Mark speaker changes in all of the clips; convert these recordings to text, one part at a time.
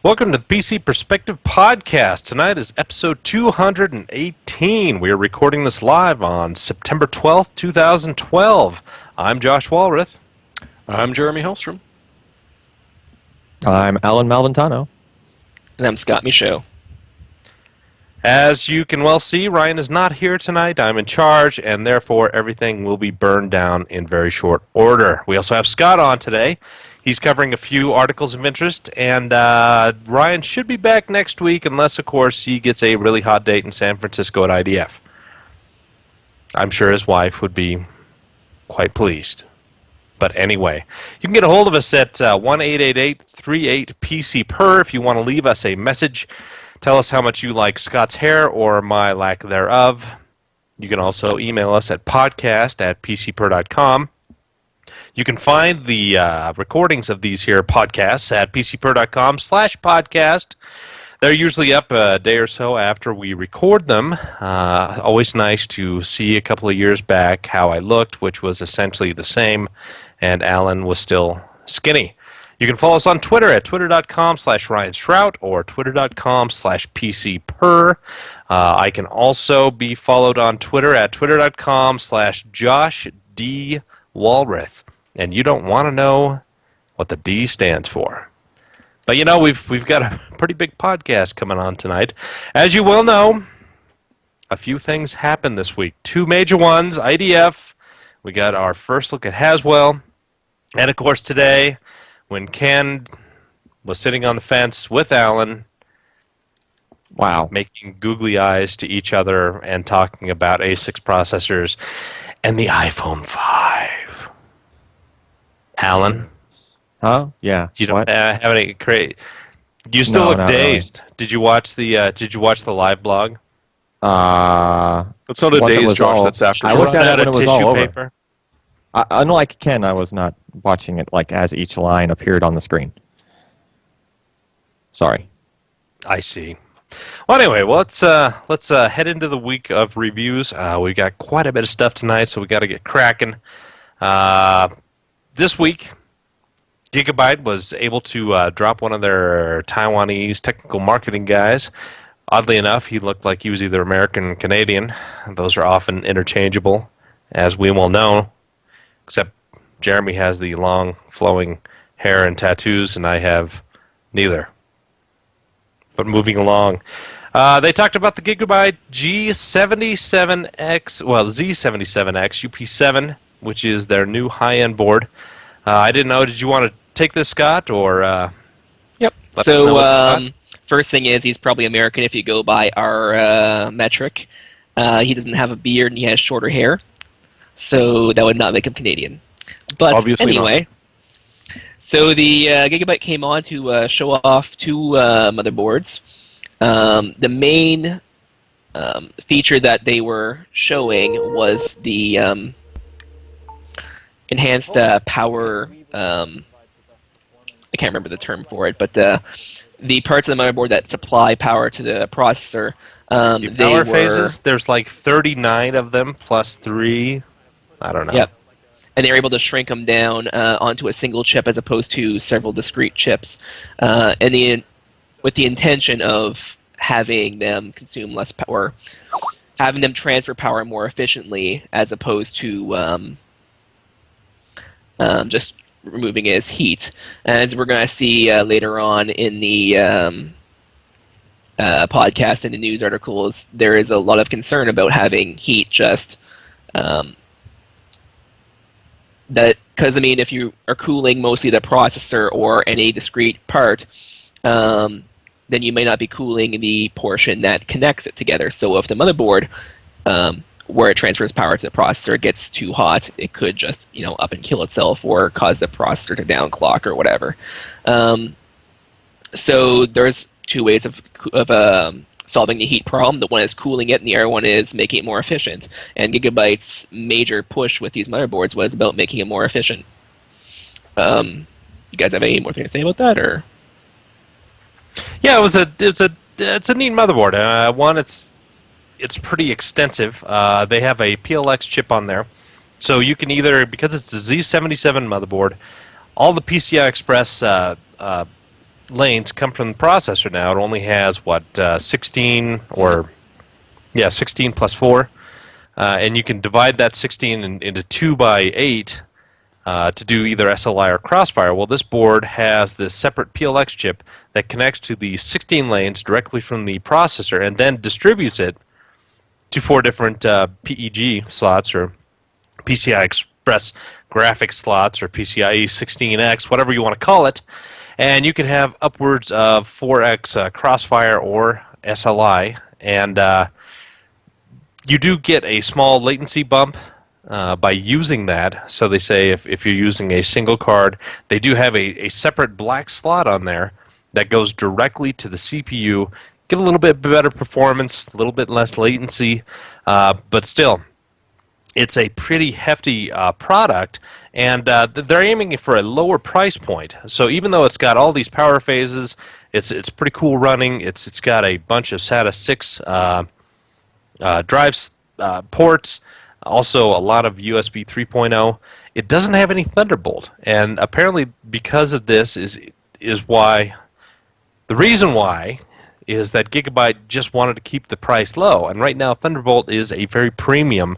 Speaker 1: Welcome to the PC Perspective Podcast. Tonight is episode 218. We are recording this live on September 12th, 2012. I'm Josh Walrath.
Speaker 2: I'm Jeremy Hellstrom.
Speaker 3: I'm Alan Malventano.
Speaker 4: And I'm Scott Michaud.
Speaker 1: As you can well see, Ryan is not here tonight. I'm in charge, and therefore everything will be burned down in very short order. We also have Scott on today. He's covering a few articles of interest, and Ryan should be back next week unless, of course, he gets a really hot date in San Francisco at IDF. I'm sure his wife would be quite pleased. But anyway, you can get a hold of us at 1-888-38-PC-PER if you want to leave us a message. Tell us how much you like Scott's hair or my lack thereof. You can also email us at podcast@pcper.com. You can find the recordings of these here podcasts at pcper.com/podcast. They're usually up a day or so after we record them. Always nice to see a couple of years back how I looked, which was essentially the same, and Alan was still skinny. You can follow us on Twitter at twitter.com/RyanStrout or twitter.com/PCPer. I can also be followed on Twitter at twitter.com/JoshDWalrath. And you don't want to know what the D stands for. But you know, we've got a pretty big podcast coming on tonight. As you well know, a few things happened this week. Two major ones, IDF. We got our first look at Haswell. And of course today, when Ken was sitting on the fence with Alan,
Speaker 3: Wow.
Speaker 1: making googly eyes to each other and talking about A6 processors and the iPhone 5. Alan?
Speaker 3: Huh? Yeah.
Speaker 1: You don't
Speaker 3: What?
Speaker 1: have any great. You still
Speaker 3: No,
Speaker 1: look
Speaker 3: not really.
Speaker 1: dazed. Did you watch the live blog?
Speaker 2: That's not a
Speaker 3: Once it
Speaker 2: days,
Speaker 3: was
Speaker 2: Josh.
Speaker 3: all-
Speaker 2: That's after.
Speaker 3: I looked at it when it was all over.
Speaker 1: Paper?
Speaker 3: Unlike Ken, I was not watching it like as each line appeared on the screen. Sorry.
Speaker 1: I see. Well, anyway, let's head into the week of reviews. We got quite a bit of stuff tonight, so we got to get cracking. This week, Gigabyte was able to drop one of their Taiwanese technical marketing guys. Oddly enough, he looked like he was either American or Canadian. Those are often interchangeable, as we will know, except Jeremy has the long, flowing hair and tattoos, and I have neither. But moving along, they talked about the Gigabyte G77X, well, Z77X UP7, which is their new high-end board. I didn't know. Did you want to take this, Scott, or?
Speaker 4: Yep.
Speaker 1: Let us know what you thought?
Speaker 4: First thing is he's probably American if you go by our metric. He doesn't have a beard and he has shorter hair, so that would not make him Canadian. But
Speaker 2: Obviously
Speaker 4: anyway, so the Gigabyte came on to show off two motherboards. The main feature that they were showing was the enhanced power. I can't remember the term for it, but the parts of the motherboard that supply power to the processor.
Speaker 1: The power phases. There's like 39 of them plus 3. I don't know.
Speaker 4: Yep. And they were able to shrink them down onto a single chip as opposed to several discrete chips, with the intention of having them consume less power, having them transfer power more efficiently as opposed to just removing it as heat. As we're going to see later on in the podcast and the news articles, there is a lot of concern about having heat just because, I mean, if you are cooling mostly the processor or any discrete part, then you may not be cooling the portion that connects it together. So if the motherboard, where it transfers power to the processor, gets too hot, it could just, up and kill itself or cause the processor to downclock or whatever. So there's two ways of solving the heat problem. The one is cooling it, and the other one is making it more efficient. And Gigabyte's major push with these motherboards was about making it more efficient. You guys have any more thing to say about that, or?
Speaker 1: Yeah, it's a neat motherboard. One, it's pretty extensive. They have a PLX chip on there, so you can either, because it's a Z77 motherboard, all the PCI Express lanes come from the processor now. It only has, 16 or, 16 plus 4. And you can divide that 16 into 2 by 8 to do either SLI or Crossfire. Well, this board has this separate PLX chip that connects to the 16 lanes directly from the processor and then distributes it to 4 different PEG slots or PCI Express graphics slots or PCIe 16X, whatever you want to call it. And you can have upwards of 4X Crossfire or SLI. And you do get a small latency bump by using that. So they say if you're using a single card, they do have a separate black slot on there that goes directly to the CPU. Get a little bit better performance, a little bit less latency, but still, it's a pretty hefty product, and they're aiming for a lower price point. So even though it's got all these power phases, it's pretty cool running. It's got a bunch of SATA 6 drives ports, also a lot of USB 3.0. It doesn't have any Thunderbolt, and apparently because of this is why the reason why is that Gigabyte just wanted to keep the price low, and right now Thunderbolt is a very premium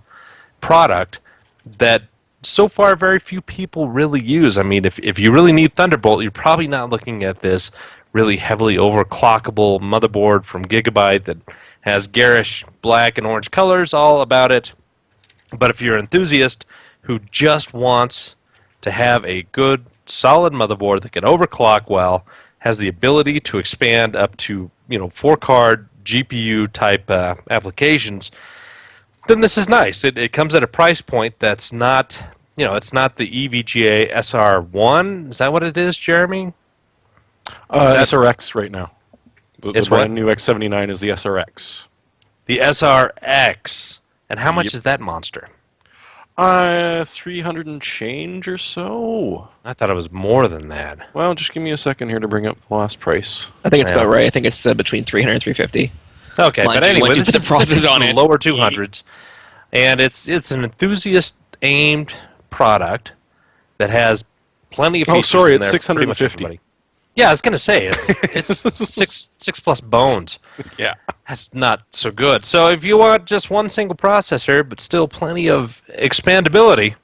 Speaker 1: product that so far very few people really use. I mean, if you really need Thunderbolt, you're probably not looking at this really heavily overclockable motherboard from Gigabyte that has garish black and orange colors all about it. But if you're an enthusiast who just wants to have a good, solid motherboard that can overclock well, has the ability to expand up to 4-card GPU type applications, then this is nice. It comes at a price point that's not, it's not the EVGA SR1. Is that what it is, Jeremy?
Speaker 2: SRX right now. The
Speaker 1: It's
Speaker 2: brand
Speaker 1: what?
Speaker 2: new X79 is the SRX.
Speaker 1: The SRX. And how much is that monster?
Speaker 2: 300 and change or so.
Speaker 1: I thought it was more than that.
Speaker 2: Well, just give me a second here to bring up the last price.
Speaker 4: I think it's
Speaker 1: Yeah.
Speaker 4: about right. I think it's between 300 and 350.
Speaker 1: Okay,
Speaker 4: Mind
Speaker 1: but
Speaker 4: you,
Speaker 1: anyway,
Speaker 4: once you
Speaker 1: this
Speaker 4: put
Speaker 1: is,
Speaker 4: the
Speaker 1: this is
Speaker 4: processor on
Speaker 1: the
Speaker 4: it,
Speaker 1: lower 200s, and it's an enthusiast-aimed product that has plenty of
Speaker 2: Oh,
Speaker 1: features.
Speaker 2: sorry,
Speaker 1: in
Speaker 2: it's
Speaker 1: there for pretty much
Speaker 2: 650.
Speaker 1: everybody. Yeah, I was gonna say it's six plus bones.
Speaker 2: Yeah.
Speaker 1: That's not so good. So if you want just one single processor, but still plenty of expandability,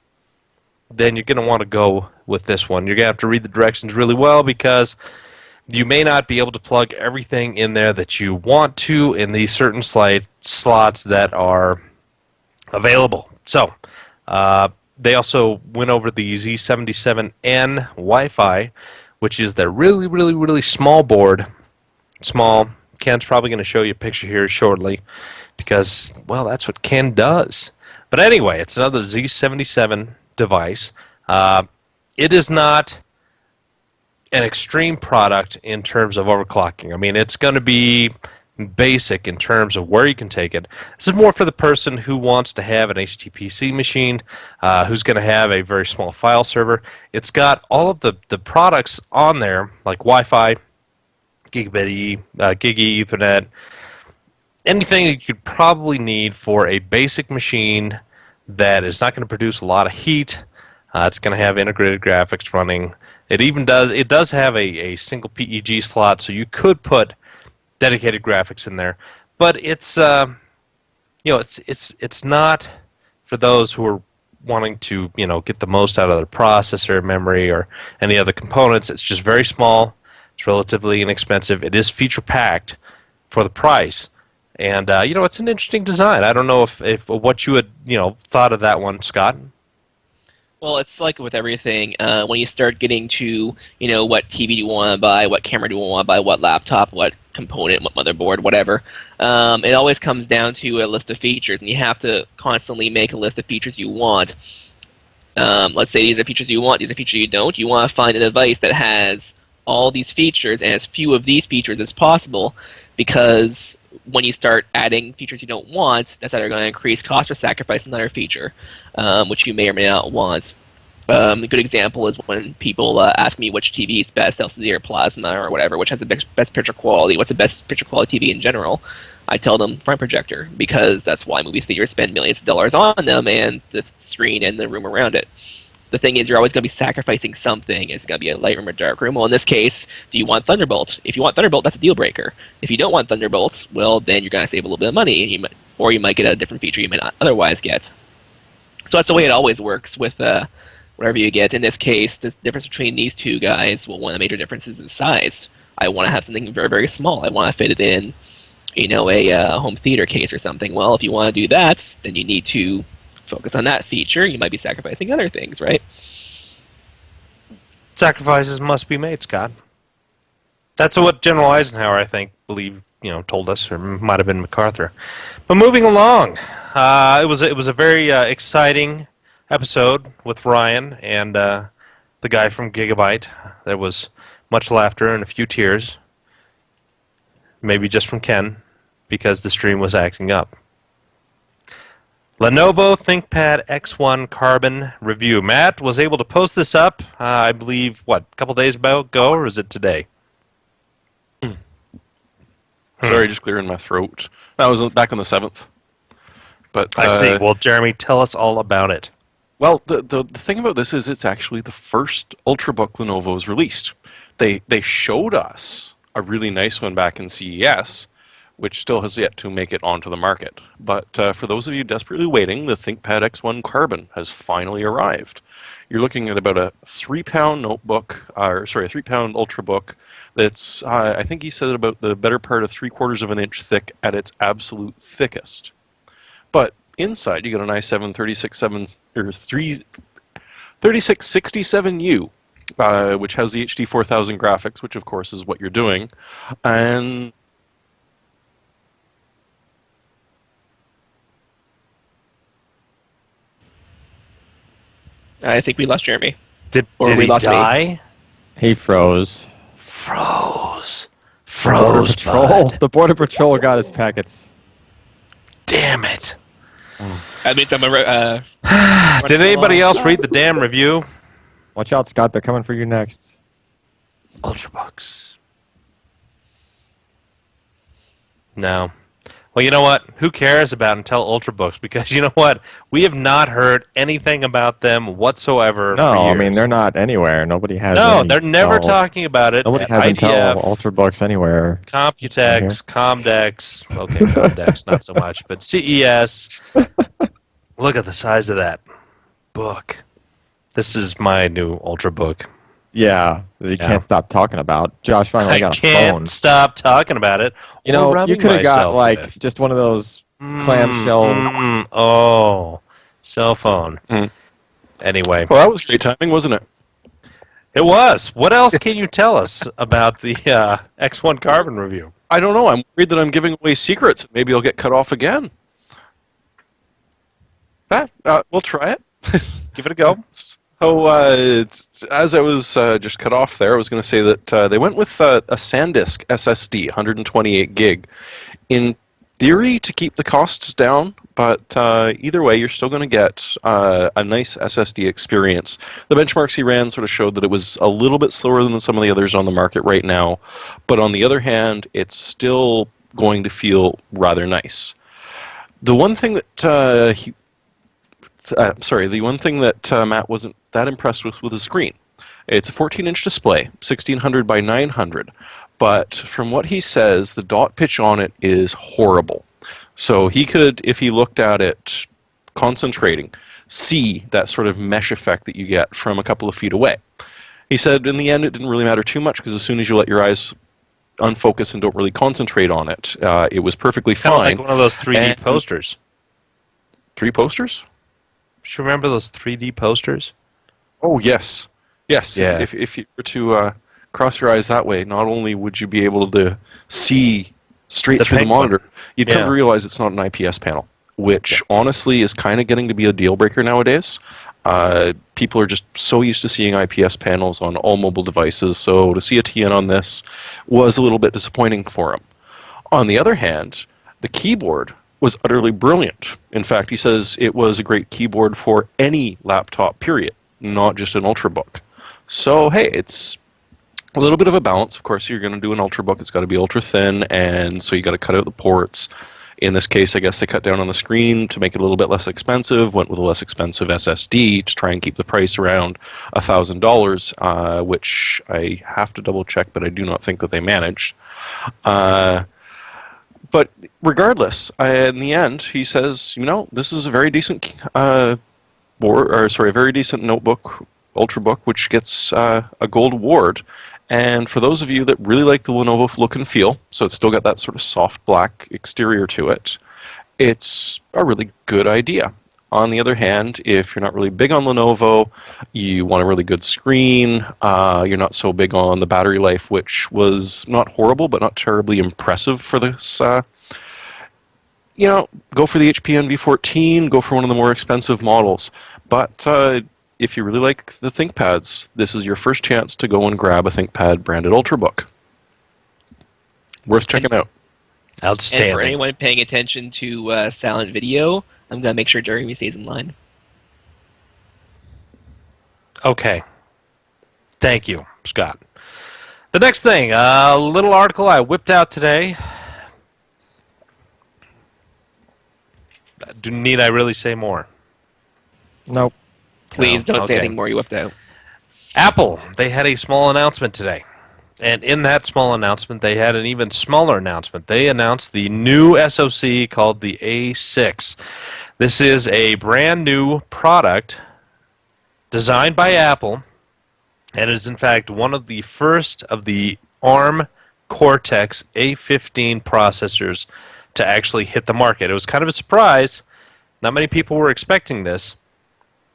Speaker 1: then you're gonna want to go with this one. You're gonna have to read the directions really well because you may not be able to plug everything in there that you want to in these certain slots that are available. So they also went over the Z77N Wi-Fi, which is the really, really, really small board. Small. Ken's probably going to show you a picture here shortly because, well, that's what Ken does. But anyway, it's another Z77 device. It is not an extreme product in terms of overclocking. I mean, it's going to be basic in terms of where you can take it. This is more for the person who wants to have an HTPC machine, who's going to have a very small file server. It's got all of the products on there, like Wi-Fi, Gigabit, Gigi, Ethernet, anything you could probably need for a basic machine that is not going to produce a lot of heat. It's going to have integrated graphics running. It does have a single PEG slot, so you could put dedicated graphics in there, but it's it's not for those who are wanting to get the most out of their processor, memory, or any other components. It's just very small. It's relatively inexpensive. It is feature packed for the price, and it's an interesting design. I don't know if what you had thought of that one, Scott.
Speaker 4: Well, it's like with everything. When you start getting to, what TV do you want to buy, what camera do you want to buy, what laptop, what component, what motherboard, whatever, it always comes down to a list of features, and you have to constantly make a list of features you want. Let's say these are features you want, these are features you don't. You want to find a device that has all these features and as few of these features as possible, because when you start adding features you don't want, that's either going to increase cost or sacrifice another feature, which you may or may not want. A good example is when people ask me which TV is best, LCD or plasma or whatever, which has the best picture quality, what's the best picture quality TV in general. I tell them front projector, because that's why movie theaters spend millions of dollars on them, and the screen and the room around it. the thing is, you're always going to be sacrificing something. It's going to be a Lightroom or Darkroom. Well, in this case, do you want Thunderbolt? If you want Thunderbolt, that's a deal breaker. If you don't want Thunderbolt, well, then you're going to save a little bit of money, or you might get a different feature you may not otherwise get. So that's the way it always works with whatever you get. In this case, the difference between these two guys, well, one of the major differences is size. I want to have something very, very small. I want to fit it in, a home theater case or something. Well, if you want to do that, then you need to focus on that feature. You might be sacrificing other things, right?
Speaker 1: Sacrifices must be made, Scott. That's what General Eisenhower, I think, told us, or might have been MacArthur. But moving along, it was a very exciting episode with Ryan and the guy from Gigabyte. There was much laughter and a few tears, maybe just from Ken, because the stream was acting up. Lenovo Thinkpad X1 Carbon review. Matt was able to post this up, I believe, a couple days ago, or is it today?
Speaker 2: Sorry, just clearing my throat. That was back on the 7th. But
Speaker 1: I see. Well, Jeremy, tell us all about it.
Speaker 2: Well, the thing about this is it's actually the first Ultrabook Lenovo's released. They showed us a really nice one back in CES, which still has yet to make it onto the market. But for those of you desperately waiting, the Thinkpad X1 Carbon has finally arrived. You're looking at about a 3-pound notebook, a 3-pound Ultrabook that's, I think he said about the better part of 3/4 of an inch thick at its absolute thickest. But inside, you get an i7 3667U, which has the HD 4000 graphics, which of course is what you're doing, and
Speaker 4: I think we lost Jeremy.
Speaker 1: Did
Speaker 4: we
Speaker 1: he
Speaker 4: lost me.
Speaker 1: die?
Speaker 3: He froze.
Speaker 1: Froze,
Speaker 3: Border Patrol.
Speaker 1: bud.
Speaker 3: The Border Patrol got his packets.
Speaker 1: Damn it.
Speaker 4: That means I'm
Speaker 1: Did anybody else read the damn review?
Speaker 3: Watch out, Scott. They're coming for you next.
Speaker 1: Ultrabooks. No. Well, you know what? Who cares about Intel Ultrabooks? Because you know what? We have not heard anything about them whatsoever.
Speaker 3: No,
Speaker 1: for years.
Speaker 3: I mean they're not anywhere. Nobody has.
Speaker 1: No,
Speaker 3: any
Speaker 1: they're never
Speaker 3: Intel-
Speaker 1: talking about it.
Speaker 3: Nobody
Speaker 1: at
Speaker 3: has
Speaker 1: IDF,
Speaker 3: Intel Ultrabooks anywhere.
Speaker 1: Computex, Comdex. Okay, Comdex, not so much, but CES. Look at the size of that book. This is my new Ultrabook.
Speaker 3: Yeah, you can't stop talking about. Josh finally
Speaker 1: I
Speaker 3: got a
Speaker 1: can't
Speaker 3: phone.
Speaker 1: stop talking about it.
Speaker 3: You
Speaker 1: or
Speaker 3: know, you
Speaker 1: rubbing
Speaker 3: could have got
Speaker 1: myself
Speaker 3: like
Speaker 1: with.
Speaker 3: just one of those clamshell.
Speaker 1: Oh, cell phone.
Speaker 2: Mm.
Speaker 1: Anyway,
Speaker 2: well, that was great timing, wasn't it?
Speaker 1: it was. What else can you tell us about the X1 Carbon review?
Speaker 2: I don't know. I'm worried that I'm giving away secrets. Maybe I'll get cut off again. We'll try it.
Speaker 1: Give it a go.
Speaker 2: So, as I was just cut off there, I was going to say that they went with a SanDisk SSD, 128 gig. In theory, to keep the costs down, but either way, you're still going to get a nice SSD experience. The benchmarks he ran sort of showed that it was a little bit slower than some of the others on the market right now, but on the other hand, it's still going to feel rather nice. The one thing that the one thing that Matt wasn't that impressed with the screen. It's a 14-inch display, 1600 by 900, but from what he says, the dot pitch on it is horrible. So he could, if he looked at it concentrating, see that sort of mesh effect that you get from a couple of feet away. He said in the end it didn't really matter too much because as soon as you let your eyes unfocus and don't really concentrate on it, it was perfectly
Speaker 1: Kind of
Speaker 2: fine.
Speaker 1: like one of those 3D
Speaker 2: And-
Speaker 1: posters.
Speaker 2: 3 posters?
Speaker 1: Do you remember those 3D posters?
Speaker 2: Oh, yes. Yes.
Speaker 1: Yes.
Speaker 2: If you were to cross your eyes that way, not only would you be able to see straight
Speaker 1: The
Speaker 2: through the
Speaker 1: penguin.
Speaker 2: monitor, you'd come
Speaker 1: Yeah.
Speaker 2: to realize it's not an IPS panel, which honestly is kind of getting to be a deal breaker nowadays. People are just so used to seeing IPS panels on all mobile devices, so to see a TN on this was a little bit disappointing for them. On the other hand, the keyboard was utterly brilliant. In fact, he says it was a great keyboard for any laptop, period, not just an Ultrabook. So, hey, it's a little bit of a balance. Of course, you're going to do an Ultrabook. It's got to be ultra thin, and so you got to cut out the ports. In this case, I guess they cut down on the screen to make it a little bit less expensive, went with a less expensive SSD to try and keep the price around $1,000, which I have to double check, but I do not think that they managed. But regardless, in the end, he says, this is a very decent a very decent notebook, Ultrabook, which gets a gold award. And for those of you that really like the Lenovo look and feel, so it's still got that sort of soft black exterior to it, it's a really good idea. On the other hand, if you're not really big on Lenovo, you want a really good screen, you're not so big on the battery life, which was not horrible, but not terribly impressive for this, go for the HP NV14, go for one of the more expensive models. But if you really like the ThinkPads, this is your first chance to go and grab a ThinkPad branded Ultrabook. Worth checking out.
Speaker 1: Outstanding.
Speaker 4: And for anyone paying attention to silent video, I'm going to make sure Jeremy stays in line.
Speaker 1: Okay. Thank you, Scott. The next thing, a little article I whipped out today. Need I really say more?
Speaker 3: Nope.
Speaker 4: Please don't
Speaker 1: okay.
Speaker 4: say anything more you whipped out.
Speaker 1: Apple, they had a small announcement today. And in that small announcement, they had an even smaller announcement. They announced the new SoC called the A6. This is a brand new product designed by Apple, and it is in fact one of the first of the ARM Cortex A15 processors to actually hit the market. It was kind of a surprise. Not many people were expecting this.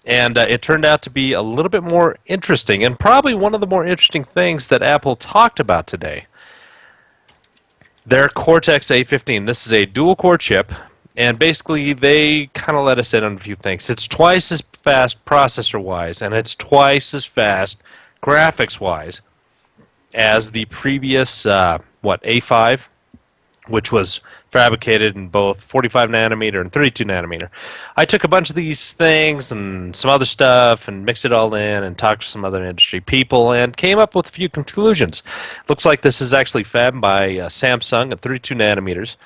Speaker 1: And it turned out to be a little bit more interesting, and probably one of the more interesting things that Apple talked about today. Their Cortex A15. This is a dual-core chip, and basically they kind of let us in on a few things. It's twice as fast processor-wise, and it's twice as fast graphics-wise as the previous, A5, which was fabricated in both 45 nanometer and 32 nanometer. I took a bunch of these things and some other stuff and mixed it all in and talked to some other industry people and came up with a few conclusions. Looks like this is actually fabbed by Samsung at 32 nanometers.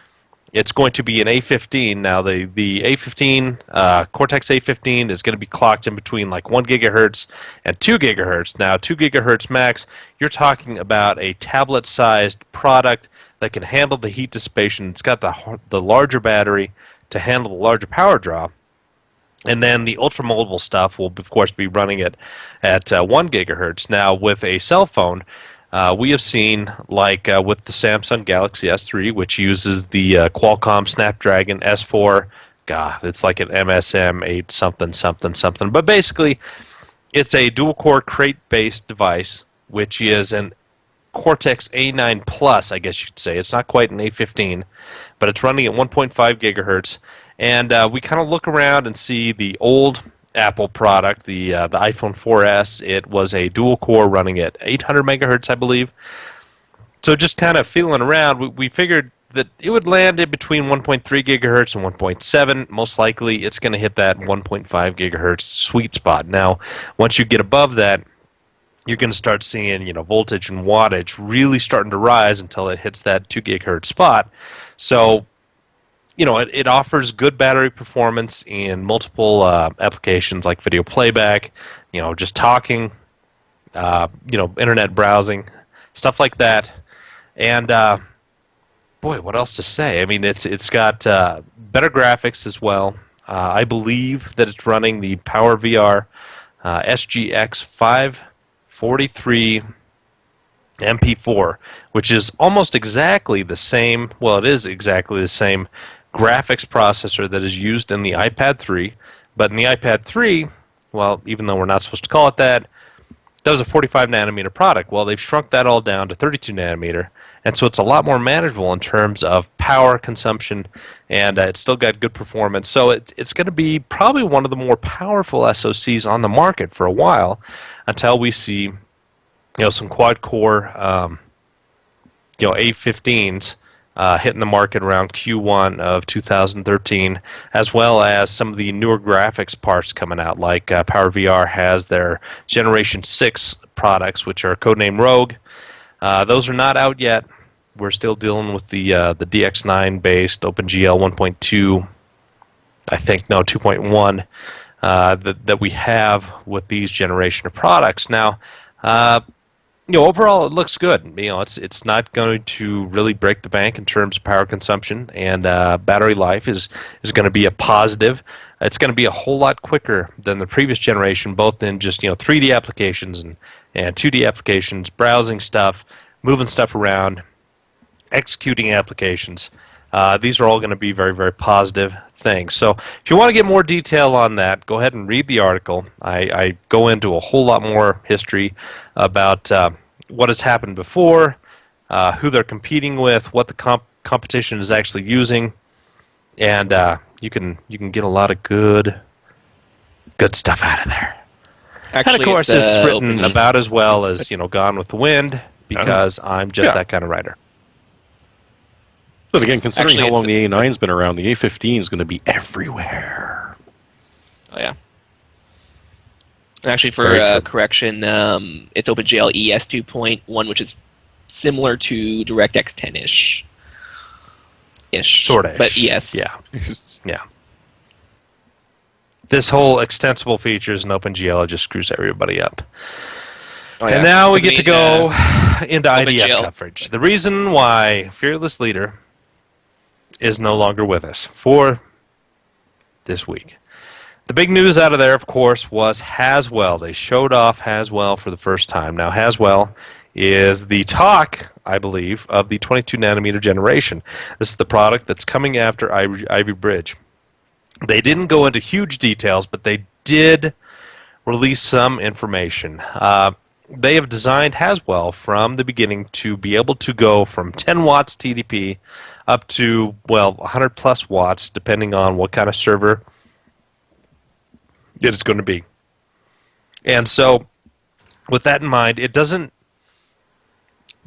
Speaker 1: It's going to be an A15. Now, the A15, Cortex A15 is going to be clocked in between like 1 gigahertz and 2 gigahertz. Now, 2 gigahertz max, you're talking about a tablet-sized product that can handle the heat dissipation. It's got the larger battery to handle the larger power draw. And then the ultra-mobile stuff will, of course, be running it at 1 gigahertz. Now, with a cell phone, we have seen, like with the Samsung Galaxy S3, which uses the Qualcomm Snapdragon S4. God, it's like an MSM 8 something, something, something. But basically, it's a dual-core crate-based device, which is an Cortex A9 Plus, I guess you could say. It's not quite an A15, but it's running at 1.5 gigahertz. And we kind of look around and see the old Apple product, the iPhone 4S. It was a dual core running at 800 megahertz, I believe. So just kind of feeling around, we figured that it would land in between 1.3 gigahertz and 1.7. Most likely, it's going to hit that 1.5 gigahertz sweet spot. Now, once you get above that, you're going to start seeing, voltage and wattage really starting to rise until it hits that 2 gigahertz spot. So, it offers good battery performance in multiple applications like video playback, just talking, internet browsing, stuff like that. And boy, what else to say? I mean, it's got better graphics as well. I believe that it's running the PowerVR SGX 543 MP4, which is almost exactly the same, well, it is exactly the same graphics processor that is used in the iPad 3, but in the iPad 3, well, even though we're not supposed to call it that, that was a 45 nanometer product. Well, they've shrunk that all down to 32 nanometer, and so it's a lot more manageable in terms of power consumption, and it's still got good performance. So it's going to be probably one of the more powerful SoCs on the market for a while until we see some quad-core A15s hitting the market around Q1 of 2013, as well as some of the newer graphics parts coming out, like PowerVR has their Generation 6 products, which are codenamed Rogue. Those are not out yet, We're still dealing with the DX9 based OpenGL 1.2. I think no 2.1 that we have with these generation of products. Now, overall it looks good. It's not going to really break the bank in terms of power consumption, and battery life is going to be a positive. It's going to be a whole lot quicker than the previous generation, both in just 3D applications and 2D applications, browsing stuff, moving stuff around, executing applications. These are all going to be very, very positive things. So if you want to get more detail on that, go ahead and read the article. I go into a whole lot more history about what has happened before, who they're competing with, what the competition is actually using, and you can get a lot of good stuff out of there.
Speaker 4: Actually,
Speaker 1: And of course, it's written
Speaker 4: open-
Speaker 1: about as well as Gone with the Wind, because I'm just that kind of writer.
Speaker 2: But again, considering
Speaker 4: Actually,
Speaker 2: how long
Speaker 4: it's-
Speaker 2: the A9's been around, the A15 is going to be everywhere.
Speaker 4: Oh yeah. And actually, for
Speaker 2: Very true.
Speaker 4: correction, it's OpenGL ES 2.1, which is similar to DirectX 10-ish.
Speaker 1: Sort of.
Speaker 4: But yes.
Speaker 1: Yeah. Yeah. This whole extensible features in OpenGL just screws everybody up.
Speaker 4: Oh, yeah.
Speaker 1: And now we
Speaker 4: Because,
Speaker 1: get to go into IDF
Speaker 4: OpenGL.
Speaker 1: coverage. The reason why Fearless Leader is no longer with us for this week. The big news out of there, of course, was Haswell. They showed off Haswell for the first time. Now, Haswell is the talk, I believe, of the 22 nanometer generation. This is the product that's coming after Ivy Bridge. They didn't go into huge details, but they did release some information. They have designed Haswell from the beginning to be able to go from 10 watts TDP up to, 100 plus watts, depending on what kind of server it is going to be. And so, with that in mind, it doesn't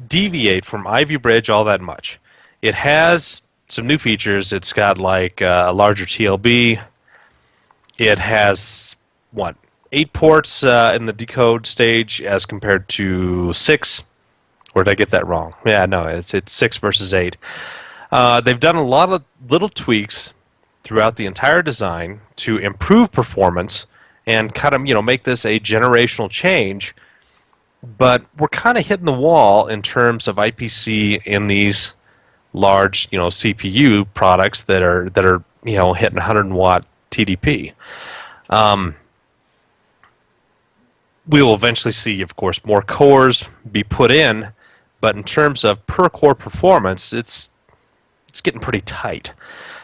Speaker 1: deviate from Ivy Bridge all that much. It has some new features. It's got like a larger TLB. It has, 8 ports in the decode stage as compared to 6. Or did I get that wrong? Yeah, no, it's 6 versus 8. They've done a lot of little tweaks throughout the entire design to improve performance and kind of, make this a generational change. But we're kind of hitting the wall in terms of IPC in these large, CPU products that are hitting 100 watt TDP. We will eventually see, of course, more cores be put in, but in terms of per core performance, it's getting pretty tight.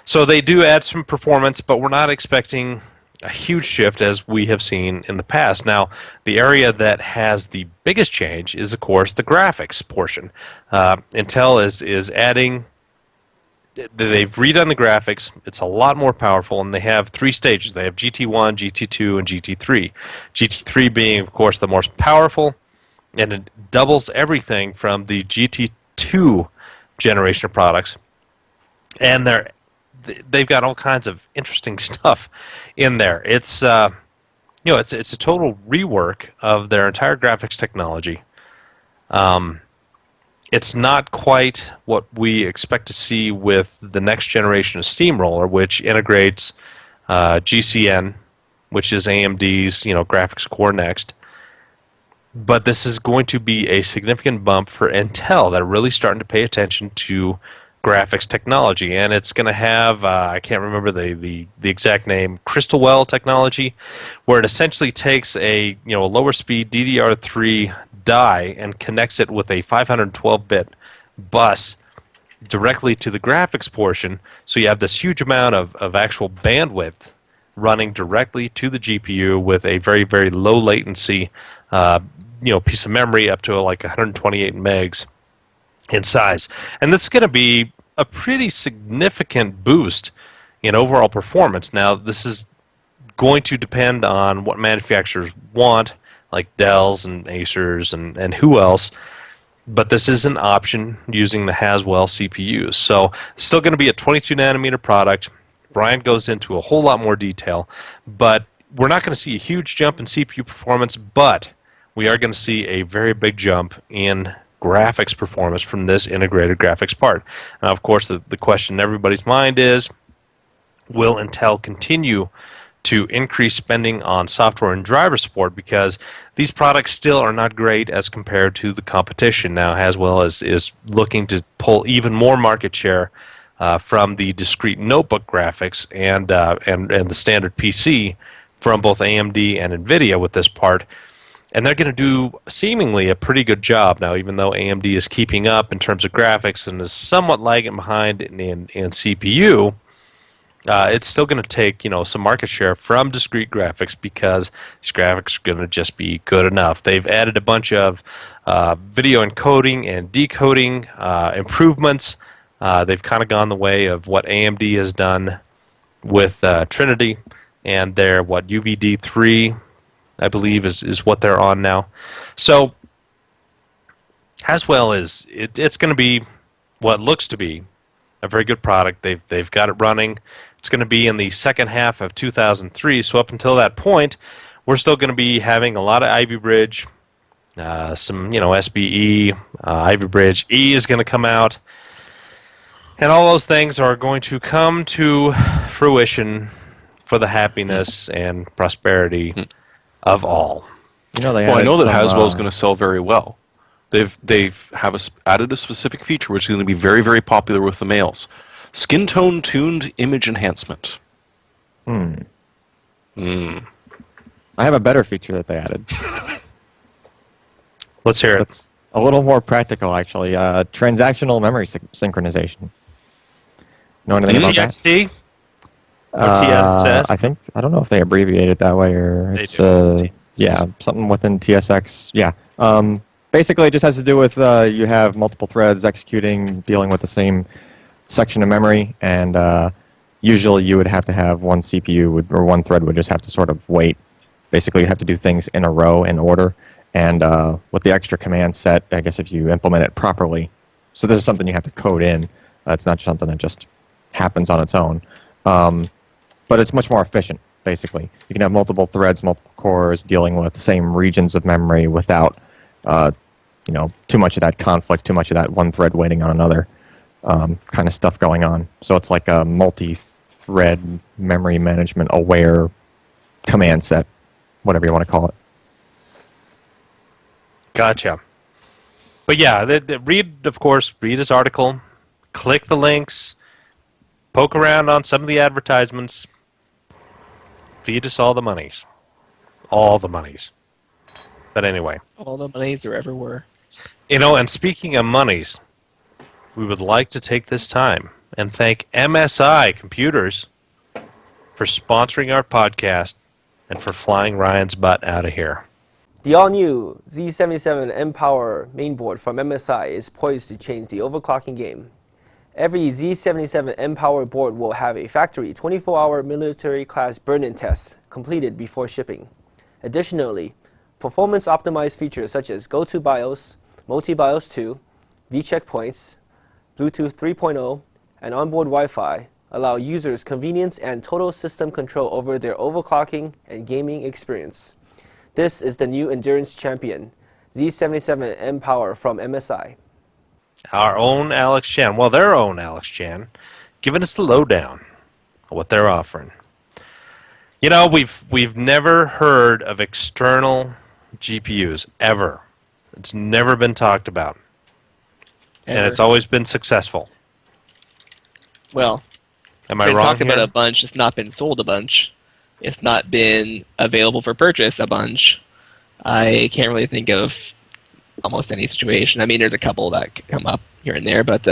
Speaker 1: So they do add some performance, but we're not expecting a huge shift as we have seen in the past. Now, the area that has the biggest change is, of course, the graphics portion. Intel is adding. They've redone the graphics. It's a lot more powerful, and they have 3 stages. They have GT1, GT2, and GT3. GT3 being, of course, the most powerful, and it doubles everything from the GT2 generation of products. And they've got all kinds of interesting stuff in there. It's it's a total rework of their entire graphics technology. It's not quite what we expect to see with the next generation of Steamroller, which integrates GCN, which is AMD's graphics core next. But this is going to be a significant bump for Intel. They're really starting to pay attention to graphics technology, and it's going to have I can't remember the exact name, Crystalwell technology, where it essentially takes a lower speed DDR3 die and connects it with a 512-bit bus directly to the graphics portion, so you have this huge amount of actual bandwidth running directly to the GPU with a very, very low latency piece of memory up to like 128 megs in size. And this is going to be a pretty significant boost in overall performance. Now, this is going to depend on what manufacturers want, like Dell's and Acer's and who else, but this is an option using the Haswell CPUs. So it's still going to be a 22 nanometer product. Brian goes into a whole lot more detail, but we're not going to see a huge jump in CPU performance, but we are going to see a very big jump in graphics performance from this integrated graphics part. Now, of course, the question in everybody's mind is, will Intel continue to increase spending on software and driver support, because these products still are not great as compared to the competition now, as well as is looking to pull even more market share from the discrete notebook graphics and the standard PC from both AMD and NVIDIA with this part. And they're going to do seemingly a pretty good job now, even though AMD is keeping up in terms of graphics and is somewhat lagging behind in CPU. It's still going to take, some market share from discrete graphics, because these graphics are going to just be good enough. They've added a bunch of video encoding and decoding improvements. They've kind of gone the way of what AMD has done with Trinity, and their UVD3, I believe, is what they're on now. So, as well as it's going to be what looks to be a very good product. They've got it running. It's going to be in the second half of 2003, so up until that point, we're still going to be having a lot of Ivy Bridge, some SBE, Ivy Bridge E is going to come out, and all those things are going to come to fruition for the happiness and prosperity of all.
Speaker 3: They
Speaker 2: Well, I know that
Speaker 3: added
Speaker 2: Haswell is going to sell very well. They've added a specific feature which is going to be very, very popular with the males. Skin tone tuned image enhancement.
Speaker 3: I have a better feature that they added.
Speaker 1: Let's hear it.
Speaker 3: It's a little more practical, actually. Transactional memory synchronization. Know anything about that?
Speaker 1: TXT? Or TSS?
Speaker 3: I don't know if they abbreviate it that way, or
Speaker 1: They
Speaker 3: it's
Speaker 1: do.
Speaker 3: something within TSX. Yeah. Basically, it just has to do with you have multiple threads executing, dealing with the same section of memory, and usually you would have to have one CPU or one thread would just have to sort of wait. Basically, you have to do things in a row in order, and with the extra command set, I guess if you implement it properly, so this is something you have to code in. It's not something that just happens on its own. But it's much more efficient, basically. You can have multiple threads, multiple cores dealing with the same regions of memory without too much of that conflict, too much of that one thread waiting on another kind of stuff going on. So it's like a multi-thread memory management aware command set, whatever you want to call it.
Speaker 1: Gotcha. But yeah, read his article, click the links, poke around on some of the advertisements, feed us all the monies. All the monies. But anyway.
Speaker 4: All the monies there ever were.
Speaker 1: And speaking of monies, we would like to take this time and thank MSI Computers for sponsoring our podcast and for flying Ryan's butt out of here.
Speaker 5: The all-new Z77 M-Power mainboard from MSI is poised to change the overclocking game. Every Z77 M-Power board will have a factory 24-hour military-class burn-in test completed before shipping. Additionally, performance-optimized features such as Go-To BIOS, Multi-BIOS 2, V-checkpoints, Bluetooth 3.0, and onboard Wi-Fi allow users convenience and total system control over their overclocking and gaming experience. This is the new endurance champion, Z77 M-Power from MSI.
Speaker 1: Our own Alex Chan, their own Alex Chan, giving us the lowdown of what they're offering. We've never heard of external GPUs, ever. It's never been talked about. And
Speaker 4: Ever.
Speaker 1: it's always been successful.
Speaker 4: Well,
Speaker 1: Am
Speaker 4: it's
Speaker 1: I
Speaker 4: been
Speaker 1: wrong
Speaker 4: talked about
Speaker 1: here?
Speaker 4: a bunch. It's not been sold a bunch. It's not been available for purchase a bunch. I can't really think of almost any situation. I mean, there's a couple that come up here and there, but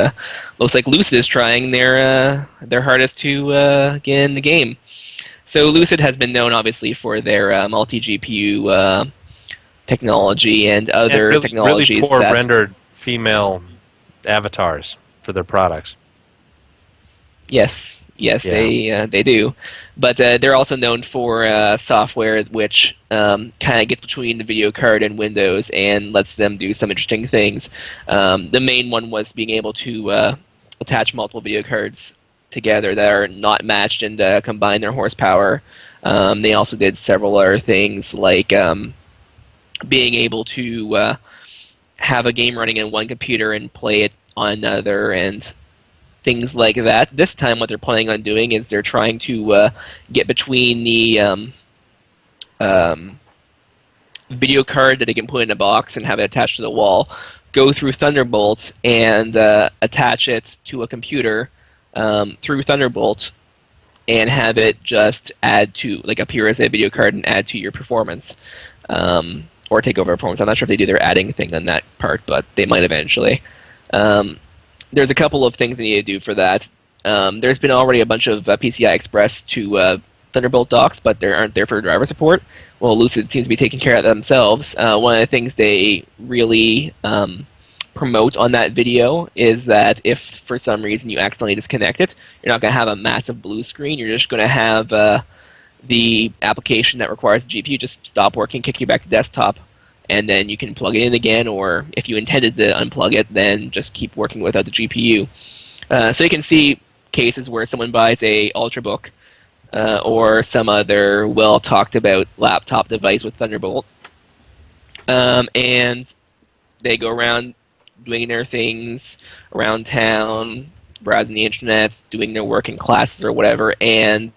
Speaker 4: looks like Lucid is trying their hardest to get in the game. So Lucid has been known, obviously, for their multi-GPU technology and other
Speaker 1: And
Speaker 4: technologies.
Speaker 1: really poor
Speaker 4: that,
Speaker 1: rendered female avatars for their products.
Speaker 4: Yes,
Speaker 1: Yeah.
Speaker 4: they do, but they're also known for software which kind of gets between the video card and Windows and lets them do some interesting things. The main one was being able to attach multiple video cards together that are not matched and combine their horsepower. They also did several other things like being able to have a game running in one computer and play it on another and things like that. This time what they're planning on doing is they're trying to get between the video card that they can put in a box and have it attached to the wall, go through Thunderbolt and attach it to a computer through Thunderbolt, and have it just add to, like, appear as a video card and add to your performance, or take over performance. I'm not sure if they do their adding thing on that part, but they might eventually. There's a couple of things they need to do for that. There's been already a bunch of PCI Express to Thunderbolt docks, but they aren't there for driver support. Well, Lucid seems to be taking care of that themselves. One of the things they really promote on that video is that if for some reason you accidentally disconnect it, you're not going to have a massive blue screen. You're just going to have the application that requires the GPU just stop working, kick you back to desktop, and then you can plug it in again, or if you intended to unplug it, then just keep working without the GPU. So you can see cases where someone buys a Ultrabook or some other well-talked-about laptop device with Thunderbolt, and they go around doing their things around town, browsing the internet, doing their work in classes or whatever, and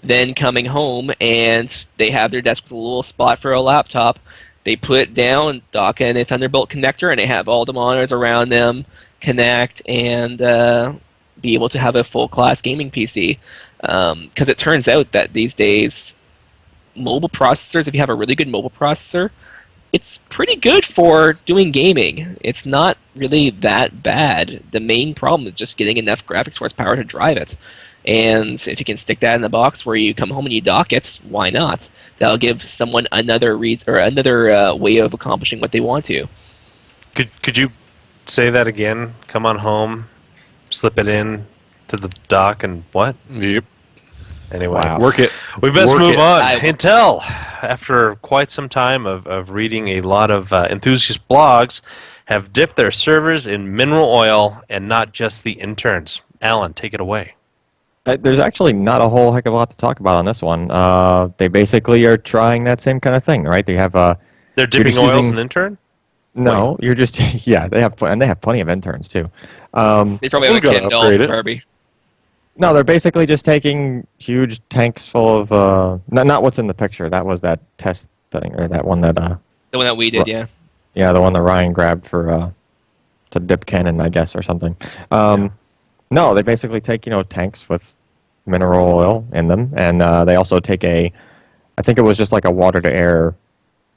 Speaker 4: then coming home and they have their desk with a little spot for a laptop. They put it down, dock in a Thunderbolt connector, and they have all the monitors around them connect and be able to have a full-class gaming PC. Because it turns out that these days, mobile processors, if you have a really good mobile processor, it's pretty good for doing gaming. It's not really that bad. The main problem is just getting enough graphics horsepower to drive it. And if you can stick that in the box where you come home and you dock it, why not? That'll give someone another reason or another way of accomplishing what they want to.
Speaker 1: Could you say that again? Come on home, slip it in to the dock, and what?
Speaker 2: Yep.
Speaker 1: Anyway,
Speaker 3: Wow.
Speaker 2: Work it.
Speaker 1: we best
Speaker 2: Work
Speaker 1: move
Speaker 2: it.
Speaker 1: on.
Speaker 4: I-
Speaker 1: Intel, after quite some time of reading a lot of enthusiast blogs, have dipped their servers in mineral oil, and not just the interns. Alan, take it away.
Speaker 3: There's actually not a whole heck of a lot to talk about on this one. They basically are trying that same kind of thing, right? They have
Speaker 1: They're dipping
Speaker 3: just
Speaker 1: oil as
Speaker 3: using-
Speaker 1: an intern?
Speaker 3: no, you're just yeah. They have and they have plenty of interns too.
Speaker 4: They probably have a
Speaker 2: Someone's gotta
Speaker 4: Kindle,
Speaker 2: upgrade it.
Speaker 4: Barbie.
Speaker 3: No, they're basically just taking huge tanks full of not what's in the picture. That was that test thing, or that one that
Speaker 4: The one that we did, yeah.
Speaker 3: yeah, the one that Ryan grabbed for to dip cannon, I guess, or something. No, they basically take tanks with mineral oil in them, and they also take I think it was just like a water to air,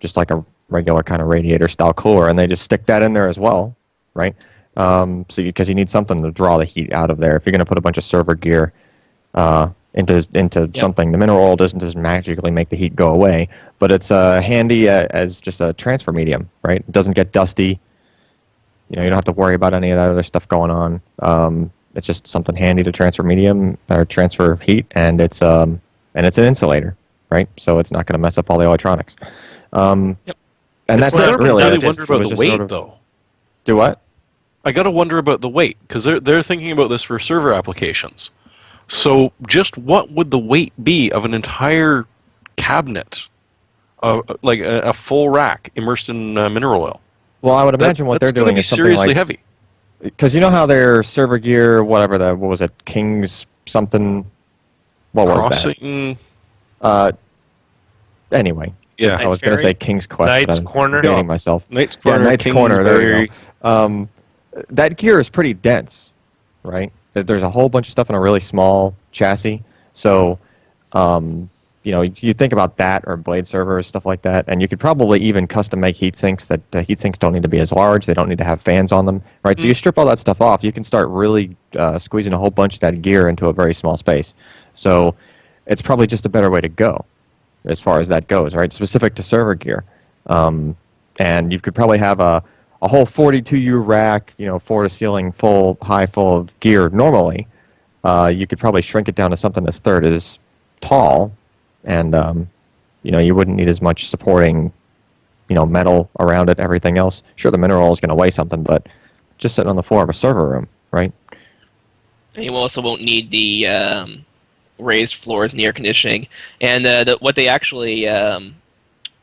Speaker 3: just like a regular kind of radiator style cooler, and they just stick that in there as well, right? So because you need something to draw the heat out of there. If you're going to put a bunch of server gear into something, the mineral oil doesn't just magically make the heat go away, but it's handy as just a transfer medium, right? It doesn't get dusty. You don't have to worry about any of that other stuff going on. It's just something handy to transfer medium or transfer heat, and it's an insulator, right? So it's not going to mess up all the electronics. And that's
Speaker 1: like
Speaker 3: it,
Speaker 1: a
Speaker 3: really.
Speaker 2: I
Speaker 1: really
Speaker 3: It
Speaker 2: wonder
Speaker 3: just-
Speaker 2: about
Speaker 3: it was
Speaker 2: the
Speaker 3: just
Speaker 2: weight,
Speaker 3: sort of-
Speaker 2: though.
Speaker 3: Do what?
Speaker 2: I got to wonder about the weight, because they're thinking about this for server applications. So just what would the weight be of an entire cabinet, like a full rack immersed in mineral oil?
Speaker 3: Well, I would imagine what they're
Speaker 2: that's gonna
Speaker 3: doing
Speaker 2: be
Speaker 3: is something
Speaker 2: seriously
Speaker 3: like
Speaker 2: heavy.
Speaker 3: because you know how their server gear, whatever what was it, King's something. What was
Speaker 2: Crossing.
Speaker 3: that? Anyway,
Speaker 2: Yeah.
Speaker 3: I was going to say King's Quest. but
Speaker 1: Knight's
Speaker 3: I'm
Speaker 1: Corner?
Speaker 3: Dating myself.
Speaker 2: Knight's
Speaker 3: Yeah,
Speaker 2: Corner.
Speaker 3: Knight's Corner. There you
Speaker 2: Kingsbury.
Speaker 3: go. That gear is pretty dense, right? There's a whole bunch of stuff in a really small chassis. So, you think about that or blade servers, stuff like that, and you could probably even custom make heat sinks that heat sinks don't need to be as large. They don't need to have fans on them, right? So you strip all that stuff off, you can start really squeezing a whole bunch of that gear into a very small space. So it's probably just a better way to go as far as that goes, right? Specific to server gear. And you could probably have a whole 42U rack, floor to ceiling, high full of gear normally. You could probably shrink it down to something that's third as tall, and you wouldn't need as much supporting, metal around it, everything else. Sure, the mineral oil is going to weigh something, but just sitting on the floor of a server room, right?
Speaker 4: And you also won't need the raised floors and the air conditioning. And what they actually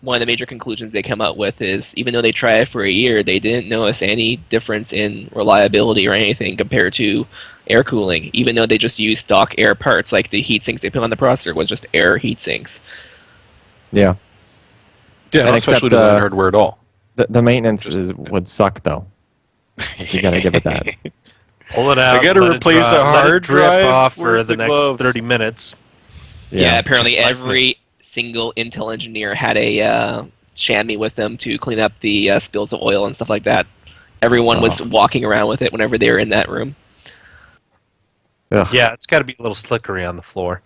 Speaker 4: one of the major conclusions they come up with is even though they tried it for a year, they didn't notice any difference in reliability or anything compared to air cooling, even though they just used stock air parts, like the heat sinks they put on the processor was just air heat sinks.
Speaker 3: Yeah.
Speaker 2: Yeah,
Speaker 3: And
Speaker 2: not
Speaker 3: except,
Speaker 2: specially designed hardware at all.
Speaker 3: The maintenance would suck, though. You got to give it that.
Speaker 1: Pull it out.
Speaker 2: I gotta
Speaker 1: let it
Speaker 2: replace
Speaker 1: dry-
Speaker 2: a
Speaker 1: let it
Speaker 2: hard
Speaker 1: drip
Speaker 2: drive.
Speaker 1: off for
Speaker 2: Where's
Speaker 1: the
Speaker 2: the
Speaker 1: next
Speaker 2: gloves?
Speaker 1: 30 minutes.
Speaker 4: Yeah, apparently
Speaker 1: just like
Speaker 4: every single Intel engineer had a chamois with them to clean up the spills of oil and stuff like that. Everyone was walking around with it whenever they were in that room.
Speaker 3: Ugh.
Speaker 1: Yeah, it's got to be a little slickery on the floor.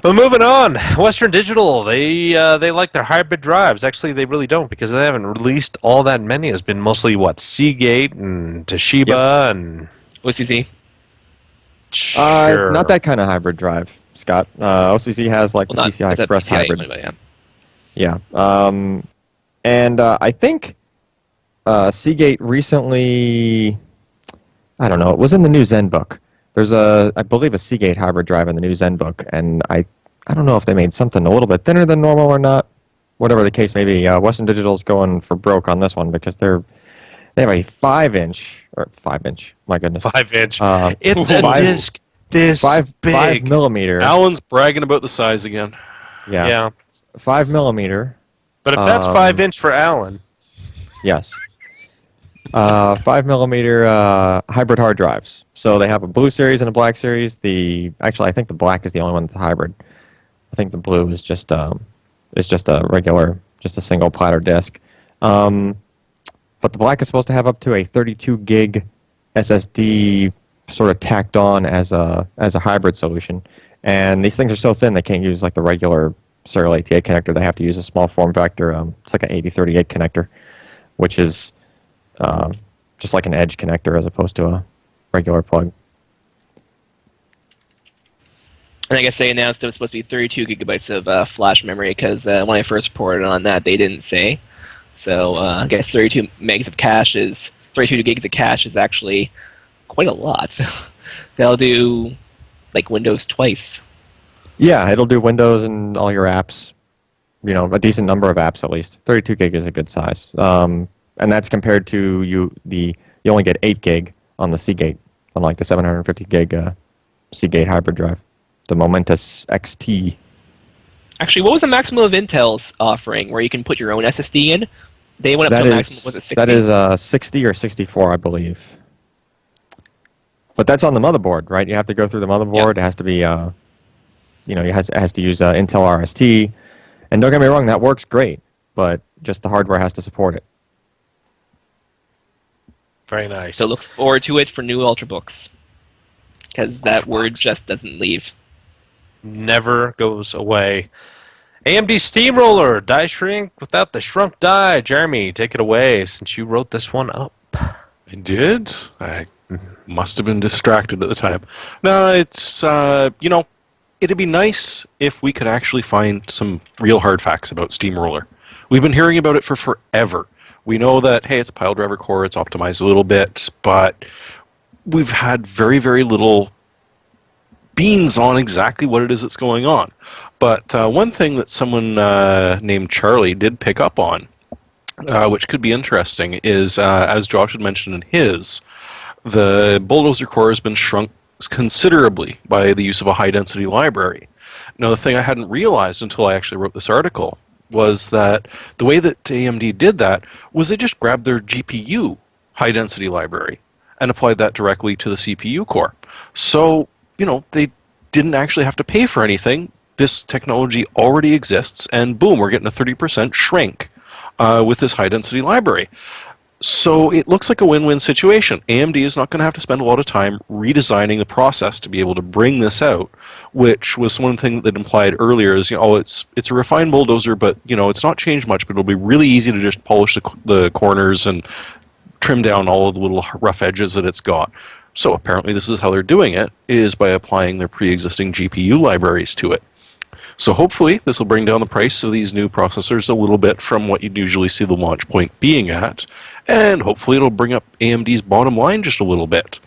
Speaker 1: But moving on, Western Digital, they like their hybrid drives. Actually, they really don't because they haven't released all that many. It's been mostly, Seagate and Toshiba and...
Speaker 4: OCC.
Speaker 1: Sure.
Speaker 3: Not that kind of hybrid drive, Scott. OCC has like
Speaker 4: Well,
Speaker 3: the
Speaker 4: not
Speaker 3: PCI
Speaker 4: the
Speaker 3: Express
Speaker 4: PCI
Speaker 3: hybrid.
Speaker 4: one, but yeah.
Speaker 3: Yeah. And I think Seagate recently, I don't know, it was in the new Zen book. There's I believe, a Seagate hybrid drive in the new Zen book, and I don't know if they made something a little bit thinner than normal or not. Whatever the case may be, Western Digital's going for broke on this one because they have a 5-inch, my goodness.
Speaker 1: 5-inch.
Speaker 3: Uh,
Speaker 1: It's a
Speaker 3: five-
Speaker 1: disc this
Speaker 3: 5
Speaker 1: big.
Speaker 3: millimeter.
Speaker 2: Alan's bragging about the size again.
Speaker 3: Yeah. 5 millimeter.
Speaker 1: But if that's 5-inch for Alan,
Speaker 3: Yes. 5 millimeter hybrid hard drives. So they have a blue series and a black series. Actually, I think the black is the only one that's hybrid. I think the blue is just a regular, just a single platter disk. But the black is supposed to have up to a 32 gig SSD sort of tacked on as a hybrid solution. And these things are so thin they can't use like the regular serial ATA connector. They have to use a small form factor. It's like an 8038 connector, which is just like an edge connector as opposed to a regular plug.
Speaker 4: And I guess they announced it was supposed to be 32 gigabytes of flash memory because when I first reported on that, they didn't say. So I guess 32 gigs of cache is actually quite a lot. They'll do like Windows twice.
Speaker 3: Yeah, it'll do Windows and all your apps. You know, a decent number of apps at least. 32 gig is a good size. And that's compared to you only get 8 gig on the Seagate, unlike the 750 gig Seagate hybrid drive, the Momentus XT.
Speaker 4: Actually, what was the maximum of Intel's offering where you can put your own SSD in? They went up to a maximum, was it 60?
Speaker 3: That is 60 or 64, I believe. But that's on the motherboard, right? You have to go through the motherboard.
Speaker 4: Yep.
Speaker 3: It has to be, it has to use Intel RST. And don't get me wrong, that works great, but just the hardware has to support it.
Speaker 1: very nice.
Speaker 4: So look forward to it for new Ultrabooks. Because that word just doesn't leave.
Speaker 1: Never goes away. AMD Steamroller, die shrink without the shrunk die. Jeremy, take it away since you wrote this one up.
Speaker 2: I did. I must have been distracted at the time. No, it's, it'd be nice if we could actually find some real hard facts about Steamroller. We've been hearing about it for forever. We know that, hey, it's a pile driver core, it's optimized a little bit, but we've had very, very little beans on exactly what it is that's going on. But one thing that someone named Charlie did pick up on, which could be interesting, is, as Josh had mentioned in his, the Bulldozer core has been shrunk considerably by the use of a high-density library. Now, the thing I hadn't realized until I actually wrote this article was that the way that AMD did that was they just grabbed their GPU high-density library and applied that directly to the CPU core. So, they didn't actually have to pay for anything. This technology already exists, and boom, we're getting a 30% shrink with this high-density library. So it looks like a win-win situation. AMD is not going to have to spend a lot of time redesigning the process to be able to bring this out, which was one thing that implied earlier is, it's a refined bulldozer, but, it's not changed much, but it'll be really easy to just polish the corners and trim down all of the little rough edges that it's got. So apparently this is how they're doing it, is by applying their pre-existing GPU libraries to it. So hopefully this will bring down the price of these new processors a little bit from what you'd usually see the launch point being at, and hopefully it'll bring up AMD's bottom line just a little bit.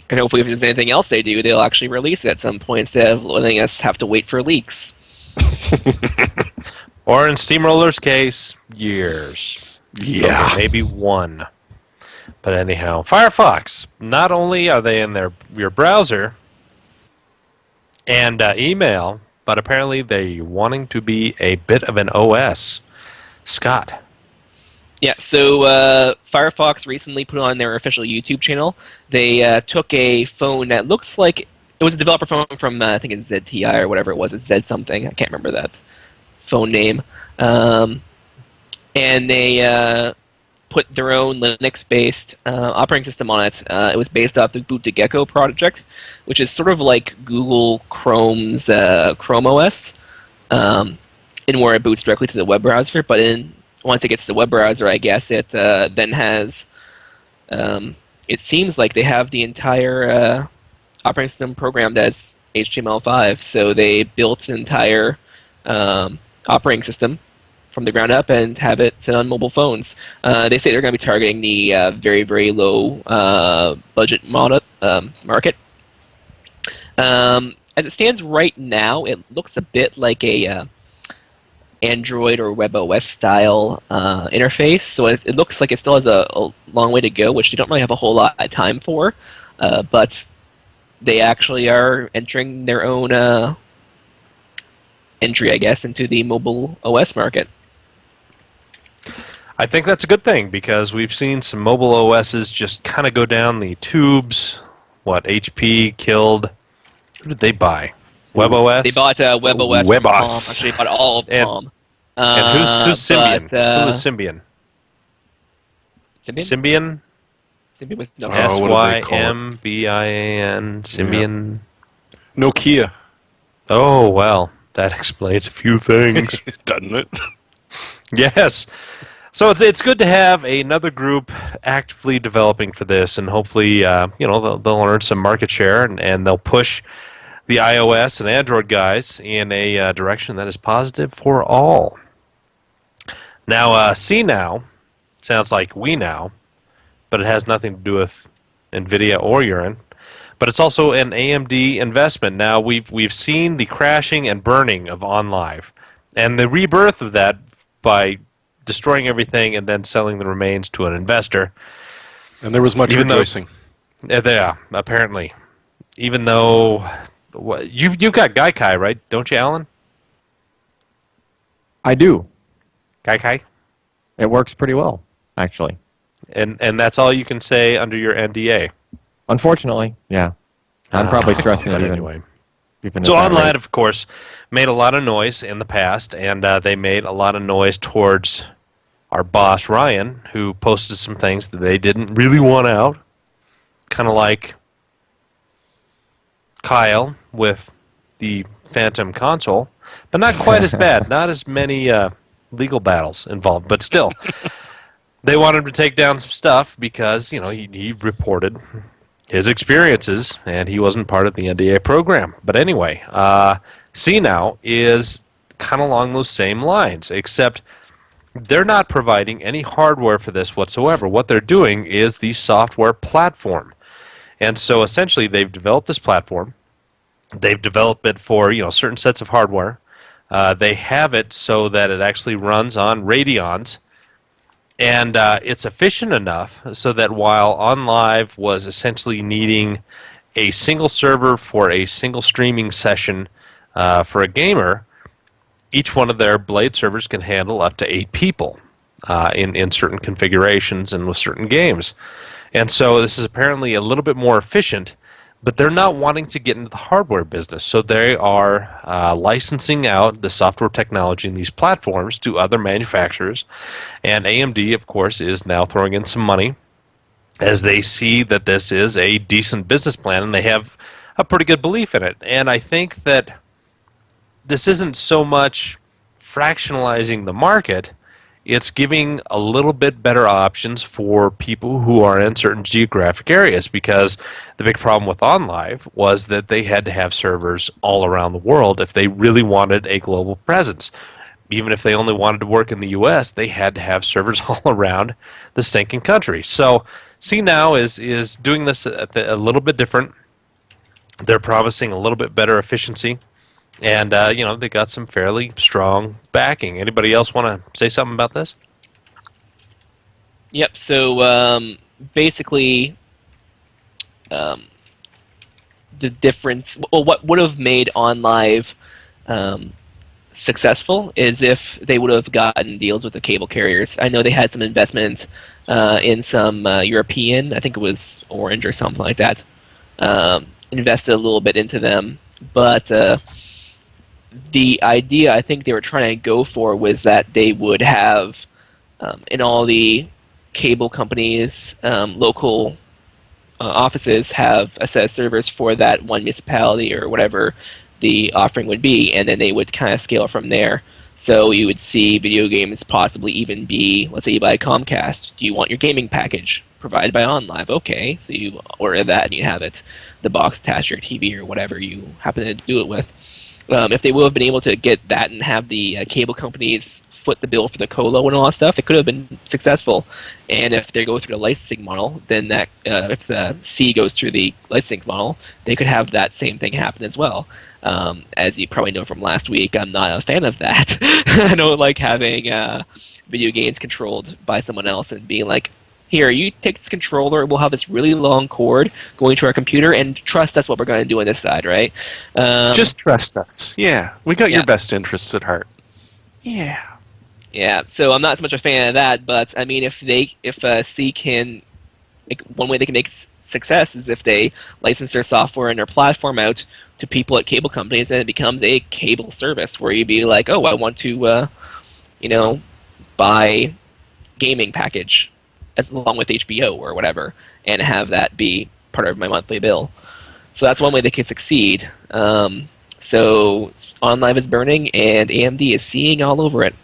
Speaker 4: And hopefully if there's anything else they do, they'll actually release it at some point instead of letting us have to wait for leaks.
Speaker 1: Or in Steamroller's case, years.
Speaker 2: Yeah.
Speaker 1: Okay, maybe one. But anyhow, Firefox, not only are they in your browser and email, but apparently they're wanting to be a bit of an OS. Scott.
Speaker 4: Yeah, so Firefox recently put on their official YouTube channel. They took a phone that looks like it was a developer phone from I think it's ZTI or whatever it was. It's Z something. I can't remember that phone name. And they put their own Linux-based operating system on it. It was based off the Boot to Gecko project, which is sort of like Google Chrome's Chrome OS, in where it boots directly to the web browser. But once it gets to the web browser, I guess it then has. It seems like they have the entire operating system programmed as HTML5. So they built an entire operating system from the ground up and have it sit on mobile phones. They say they're going to be targeting the very, very low budget market. As it stands right now, it looks a bit like a Android or WebOS style interface. So it looks like it still has a long way to go, which they don't really have a whole lot of time for. But they actually are entering their own entry, I guess, into the mobile OS market.
Speaker 1: I think that's a good thing because we've seen some mobile OSs just kind of go down the tubes. What, HP killed? Who did they buy? WebOS?
Speaker 4: They bought WebOS from Palm. Actually, they bought all of Palm.
Speaker 1: And who's Symbian? Who was Symbian?
Speaker 4: Symbian?
Speaker 1: Symbian?
Speaker 4: Symbian was no.
Speaker 2: what do they call it?
Speaker 1: Symbian. Symbian.
Speaker 2: Nokia.
Speaker 1: Oh, well, that explains a few things.
Speaker 2: Doesn't it?
Speaker 1: Yes. So it's good to have another group actively developing for this, and hopefully, they'll earn some market share, and they'll push the iOS and Android guys in a direction that is positive for all. Now, See Now sounds like We Now, but it has nothing to do with NVIDIA or Urine. But it's also an AMD investment. Now, we've seen the crashing and burning of OnLive, and the rebirth of that by destroying everything and then selling the remains to an investor.
Speaker 2: And there was much rejoicing.
Speaker 1: Yeah, apparently. Even though you've got Gaikai, right? Don't you, Alan?
Speaker 3: I do.
Speaker 1: Gaikai?
Speaker 3: It works pretty well, actually.
Speaker 1: And that's all you can say under your NDA.
Speaker 3: Unfortunately, yeah. I'm probably stressing it
Speaker 1: anyway.
Speaker 3: even
Speaker 1: So
Speaker 3: at that
Speaker 1: OnLive,
Speaker 3: rate.
Speaker 1: of course, made a lot of noise in the past, and they made a lot of noise towards our boss, Ryan, who posted some things that they didn't really want out. Kind of like Kyle with the Phantom console, but not quite as bad. Not as many legal battles involved, but still. They wanted him to take down some stuff because, he reported his experiences, and he wasn't part of the NDA program. But anyway, See Now is kind of along those same lines, except they're not providing any hardware for this whatsoever. What they're doing is the software platform. And so essentially they've developed this platform. They've developed it for certain sets of hardware. They have it so that it actually runs on Radeons. And it's efficient enough so that while OnLive was essentially needing a single server for a single streaming session for a gamer, each one of their Blade servers can handle up to 8 people in certain configurations and with certain games. And so this is apparently a little bit more efficient, but they're not wanting to get into the hardware business. So they are licensing out the software technology in these platforms to other manufacturers. And AMD, of course, is now throwing in some money as they see that this is a decent business plan, and they have a pretty good belief in it. And I think that this isn't so much fractionalizing the market, it's giving a little bit better options for people who are in certain geographic areas, because the big problem with OnLive was that they had to have servers all around the world if they really wanted a global presence. Even if they only wanted to work in the US, they had to have servers all around the stinking country. So See Now is doing this a little bit different. They're promising a little bit better efficiency. And, they got some fairly strong backing. Anybody else want to say something about this?
Speaker 4: Yep. So basically, the difference. Well, what would have made OnLive successful is if they would have gotten deals with the cable carriers. I know they had some investment in some European, I think it was Orange or something like that, invested a little bit into them. But the idea I think they were trying to go for was that they would have in all the cable companies, local offices have a set of servers for that one municipality or whatever the offering would be, and then they would kind of scale from there. So you would see video games possibly even be, let's say you buy Comcast. Do you want your gaming package provided by OnLive? Okay, so you order that and you have it, the box attached to your TV or whatever you happen to do it with. If they would have been able to get that and have the cable companies foot the bill for the colo and all that stuff, it could have been successful. And if they go through the licensing model, then that if the C goes through the licensing model, they could have that same thing happen as well. As you probably know from last week, I'm not a fan of that. I don't like having video games controlled by someone else and being like, here, you take this controller, we'll have this really long cord going to our computer, and trust that's what we're going to do on this side, right?
Speaker 2: Just trust us. Yeah, we got
Speaker 4: Yeah.
Speaker 2: your best interests at heart. Yeah.
Speaker 4: Yeah, so I'm not so much a fan of that, but I mean, if C can, like, one way they can make success is if they license their software and their platform out to people at cable companies, and it becomes a cable service where you'd be like, oh, I want to, buy gaming package as along with HBO or whatever, and have that be part of my monthly bill. So that's one way they could succeed. So OnLive is burning, and AMD is seeing all over it.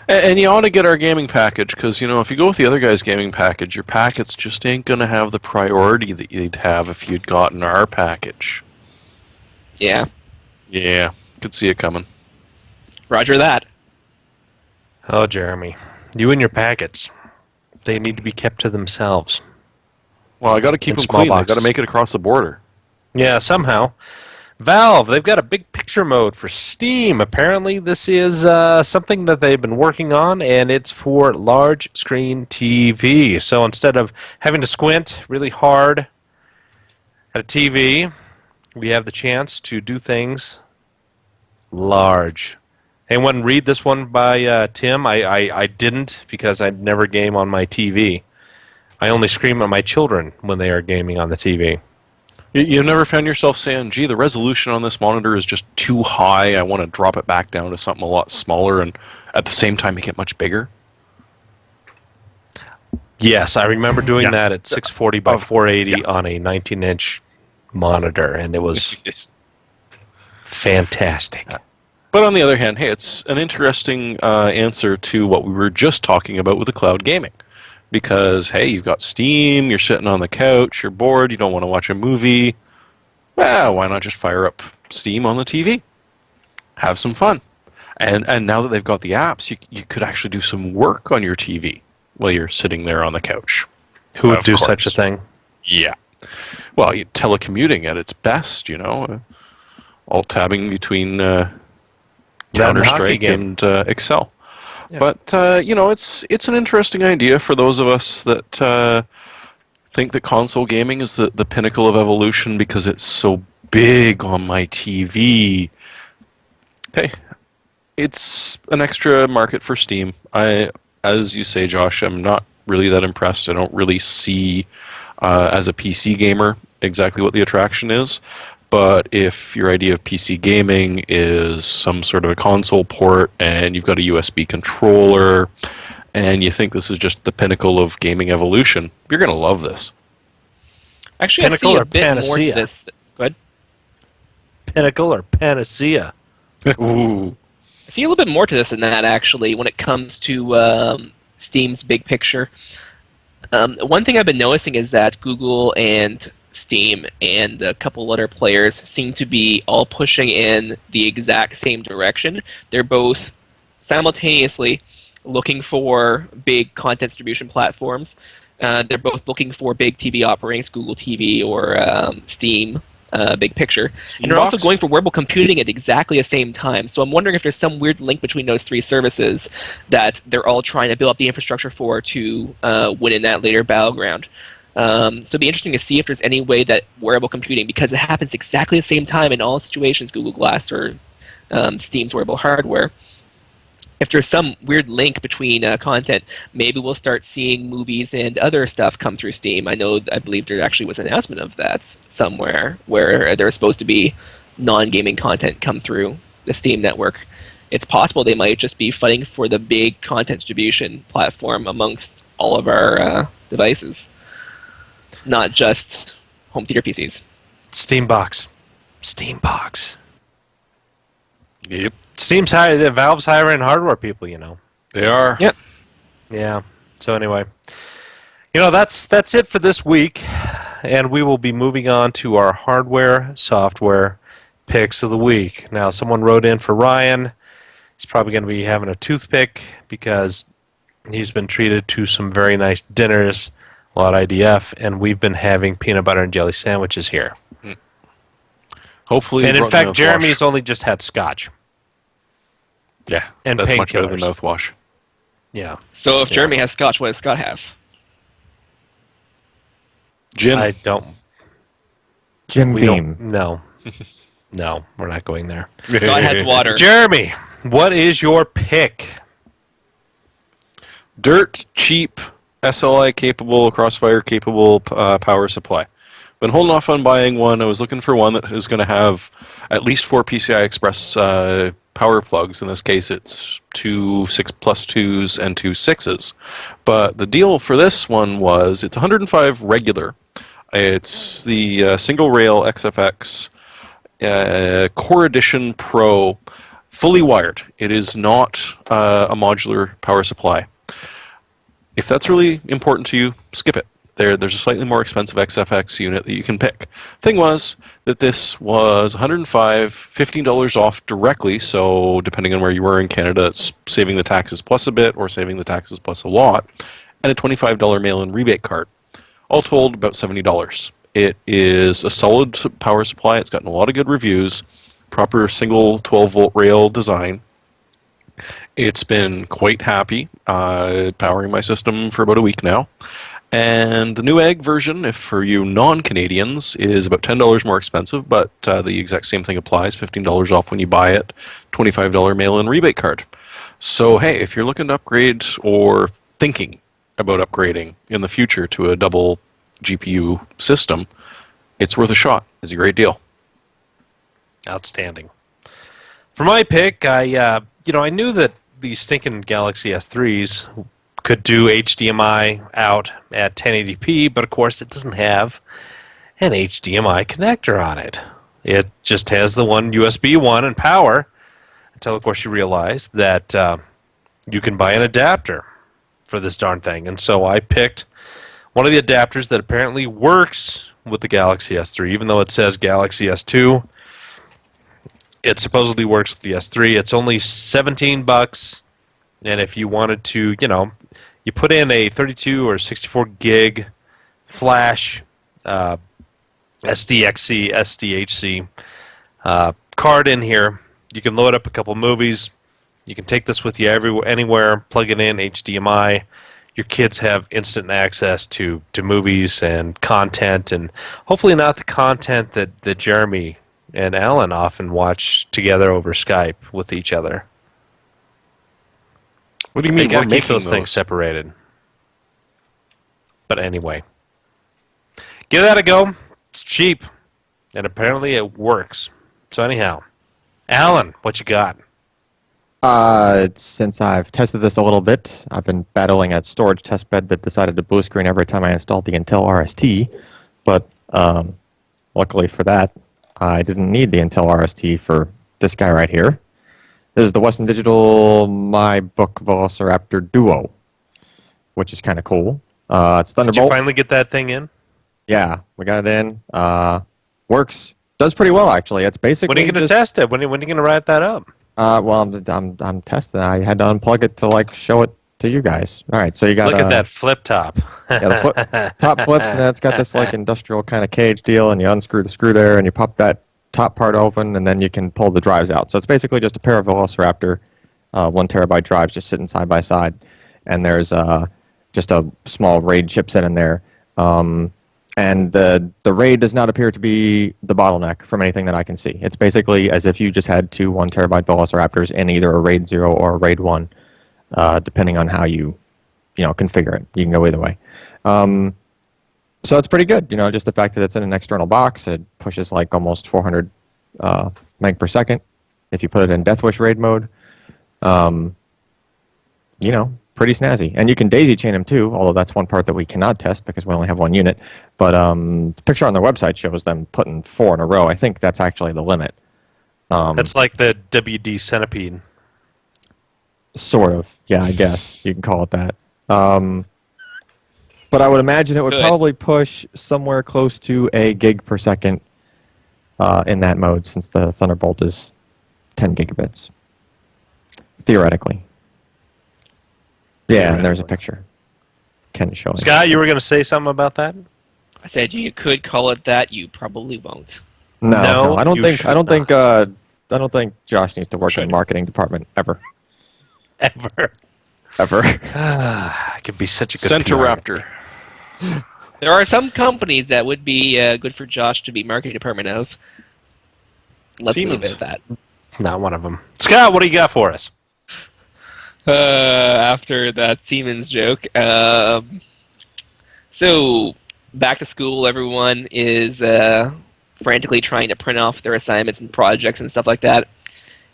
Speaker 2: And you ought to get our gaming package, because, if you go with the other guy's gaming package, your packets just ain't going to have the priority that you'd have if you'd gotten our package.
Speaker 4: Yeah,
Speaker 2: Yeah, could see it coming.
Speaker 4: roger that.
Speaker 1: Oh, Jeremy, you and your packets, they need to be kept to themselves.
Speaker 2: Well, I got to keep
Speaker 1: In
Speaker 2: them
Speaker 1: small
Speaker 2: clean. I got to
Speaker 1: boxes.
Speaker 2: make it across the border.
Speaker 1: Yeah, somehow. Valve, they've got a big picture mode for Steam. Apparently, this is something that they've been working on, and it's for large screen TV. So instead of having to squint really hard at a TV, we have the chance to do things large. Anyone read this one by Tim? I didn't, because I never game on my TV. I only scream at my children when they are gaming on the TV.
Speaker 2: You've never found yourself saying, gee, the resolution on this monitor is just too high. I want to drop it back down to something a lot smaller and at the same time make it much bigger?
Speaker 1: Yes, I remember doing
Speaker 2: Yeah.
Speaker 1: that at 640 by 480 on a 19-inch monitor, and it was fantastic.
Speaker 2: But on the other hand, hey, it's an interesting answer to what we were just talking about with the cloud gaming. Because, hey, you've got Steam, you're sitting on the couch, you're bored, you don't want to watch a movie. Well, why not just fire up Steam on the TV? Have some fun. And now that they've got the apps, you could actually do some work on your TV while you're sitting there on the couch.
Speaker 1: Who would
Speaker 2: Of
Speaker 1: do such a
Speaker 2: course.
Speaker 1: thing?
Speaker 2: Yeah. Well, telecommuting at its best, alt-tabbing between
Speaker 1: That and hockey
Speaker 2: Counter-Strike
Speaker 1: game.
Speaker 2: and Excel.
Speaker 1: Yeah.
Speaker 2: But, it's an interesting idea for those of us that think that console gaming is the pinnacle of evolution because it's so big on my TV. Hey, it's an extra market for Steam. As you say, Josh, I'm not really that impressed. I don't really see, as a PC gamer, exactly what the attraction is. But if your idea of PC gaming is some sort of a console port and you've got a USB controller and you think this is just the pinnacle of gaming evolution, you're going to love this.
Speaker 4: Actually,
Speaker 1: Pinnacle
Speaker 4: I see
Speaker 1: or
Speaker 4: a bit more to
Speaker 1: panacea?
Speaker 4: this. Go ahead.
Speaker 1: Pinnacle or panacea?
Speaker 2: Ooh.
Speaker 4: I see a little bit more to this than that, actually, when it comes to Steam's big picture. One thing I've been noticing is that Google and Steam and a couple other players seem to be all pushing in the exact same direction. They're both simultaneously looking for big content distribution platforms. They're both looking for big TV offerings, Google TV or Steam big picture. And they're also
Speaker 2: Steambox?
Speaker 4: going for wearable computing at exactly the same time. So I'm wondering if there's some weird link between those three services that they're all trying to build up the infrastructure for to win in that later battleground. So it'd be interesting to see if there's any way that wearable computing, because it happens exactly the same time in all situations, Google Glass or Steam's wearable hardware. If there's some weird link between content, maybe we'll start seeing movies and other stuff come through Steam. I believe there actually was an announcement of that somewhere, where there was supposed to be non-gaming content come through the Steam network. It's possible they might just be fighting for the big content distribution platform amongst all of our devices, not just home theater PCs.
Speaker 1: Steambox. Steambox.
Speaker 2: Yep,
Speaker 1: Valve's hiring hardware people, you know.
Speaker 2: they are.
Speaker 4: Yep.
Speaker 1: Yeah. So anyway, you know, that's it for this week, and we will be moving on to our hardware software picks of the week. Now, someone wrote in for Ryan. He's probably going to be having a toothpick because he's been treated to some very nice dinners, a lot of IDF, and we've been having peanut butter and jelly sandwiches here.
Speaker 2: Hopefully,
Speaker 1: And
Speaker 2: you
Speaker 1: in
Speaker 2: brought the
Speaker 1: fact,
Speaker 2: mouthwash.
Speaker 1: Jeremy's only just had scotch.
Speaker 2: Yeah,
Speaker 1: and
Speaker 2: that's much better than
Speaker 1: painkillers.
Speaker 2: mouthwash.
Speaker 1: Yeah.
Speaker 4: So if
Speaker 1: Yeah.
Speaker 4: Jeremy has Scotch, what does Scott have?
Speaker 2: Gin.
Speaker 1: I don't.
Speaker 3: Jim
Speaker 1: We
Speaker 3: Beam.
Speaker 1: don't. No. No, we're not going there.
Speaker 4: Scott has water.
Speaker 1: Jeremy, what is your pick?
Speaker 2: Dirt cheap, SLI capable, crossfire capable power supply. Been holding off on buying one. I was looking for one that is going to have at least 4 PCI Express power plugs. In this case, it's 2 6+2s and 2 6s. But the deal for this one was it's 105 regular. It's the single rail XFX Core Edition Pro, fully wired. It is not a modular power supply. If that's really important to you, skip it. There's a slightly more expensive XFX unit that you can pick. Thing was that this was $105, $15 off directly, so depending on where you were in Canada, it's saving the taxes plus a bit or saving the taxes plus a lot, and a $25 mail-in rebate card. All told, about $70. It is a solid power supply. It's gotten a lot of good reviews. Proper single 12-volt rail design. It's been quite happy powering my system for about a week now. And the new egg version, if for you non-Canadians, is about $10 more expensive, but the exact same thing applies. $15 off when you buy it, $25 mail-in rebate card. So, hey, if you're looking to upgrade or thinking about upgrading in the future to a double GPU system, it's worth a shot. It's a great deal.
Speaker 1: Outstanding. For my pick, I knew that the stinking Galaxy S3s could do HDMI out at 1080p, but of course it doesn't have an HDMI connector on it. It just has the one USB 1 and power, until of course you realize that you can buy an adapter for this darn thing. And so I picked one of the adapters that apparently works with the Galaxy S3, even though it says Galaxy S2. It supposedly works with the S3. It's only $17, and if you wanted to, you put in a 32 or 64 gig flash SDXC, SDHC card in here. You can load up a couple movies. You can take this with you anywhere, plug it in, HDMI. Your kids have instant access to movies and content, and hopefully not the content that Jeremy and Alan often watch together over Skype with each other.
Speaker 2: What do you
Speaker 1: You
Speaker 2: mean?
Speaker 1: got
Speaker 2: We're
Speaker 1: to keep
Speaker 2: making
Speaker 1: those things separated. But anyway, give that a go. It's cheap, and apparently it works. So anyhow, Alan, what you got?
Speaker 3: Since I've tested this a little bit, I've been battling a storage test bed that decided to blue screen every time I installed the Intel RST. But luckily for that, I didn't need the Intel RST for this guy right here. This is the Western Digital MyBook Velociraptor Duo, which is kind of cool. It's Thunderbolt.
Speaker 1: Did you finally get that thing in?
Speaker 3: Yeah, we got it in. Works. Does pretty well, actually. It's basically
Speaker 1: When are you going to test it? When are you going to write that up?
Speaker 3: Well, I'm testing. I had to unplug it to show it to you guys. All right, so you got
Speaker 1: Look at that flip top.
Speaker 3: Yeah, the top flips, and then it's got this like industrial kind of cage deal, and you unscrew the screw there, and you pop that top part open, and then you can pull the drives out. So it's basically just a pair of Velociraptor 1 terabyte drives just sitting side by side, and there's just a small RAID chipset in there. And the RAID does not appear to be the bottleneck from anything that I can see. It's basically as if you just had two 1 terabyte Velociraptors in either a RAID 0 or a RAID 1, depending on how you configure it. You can go either way. So it's pretty good. Just the fact that it's in an external box, it pushes like almost 400 meg per second. If you put it in Death Wish RAID mode, pretty snazzy. And you can daisy chain them too, although that's one part that we cannot test because we only have one unit. But the picture on their website shows them putting 4 in a row. I think that's actually the limit.
Speaker 1: That's like the WD Centipede.
Speaker 3: Sort of. Yeah, I guess you can call it that. But I would imagine it would probably push somewhere close to a gig per second in that mode, since the Thunderbolt is 10 gigabits. Theoretically. Yeah, and there's a picture. Ken is showing.
Speaker 1: Scott, you were going to say something about that?
Speaker 4: I said you could call it that. You probably won't.
Speaker 3: No, I don't think. I don't think Josh needs to work in the marketing department ever.
Speaker 1: Ever.
Speaker 3: It
Speaker 1: could be such a good
Speaker 2: Centoraptor.
Speaker 4: There are some companies that would be good for Josh to be marketing department of. Let's leave it at that.
Speaker 1: Not one of them. Scott, what do you got for us?
Speaker 4: After that Siemens joke. So, back to school, everyone is frantically trying to print off their assignments and projects and stuff like that.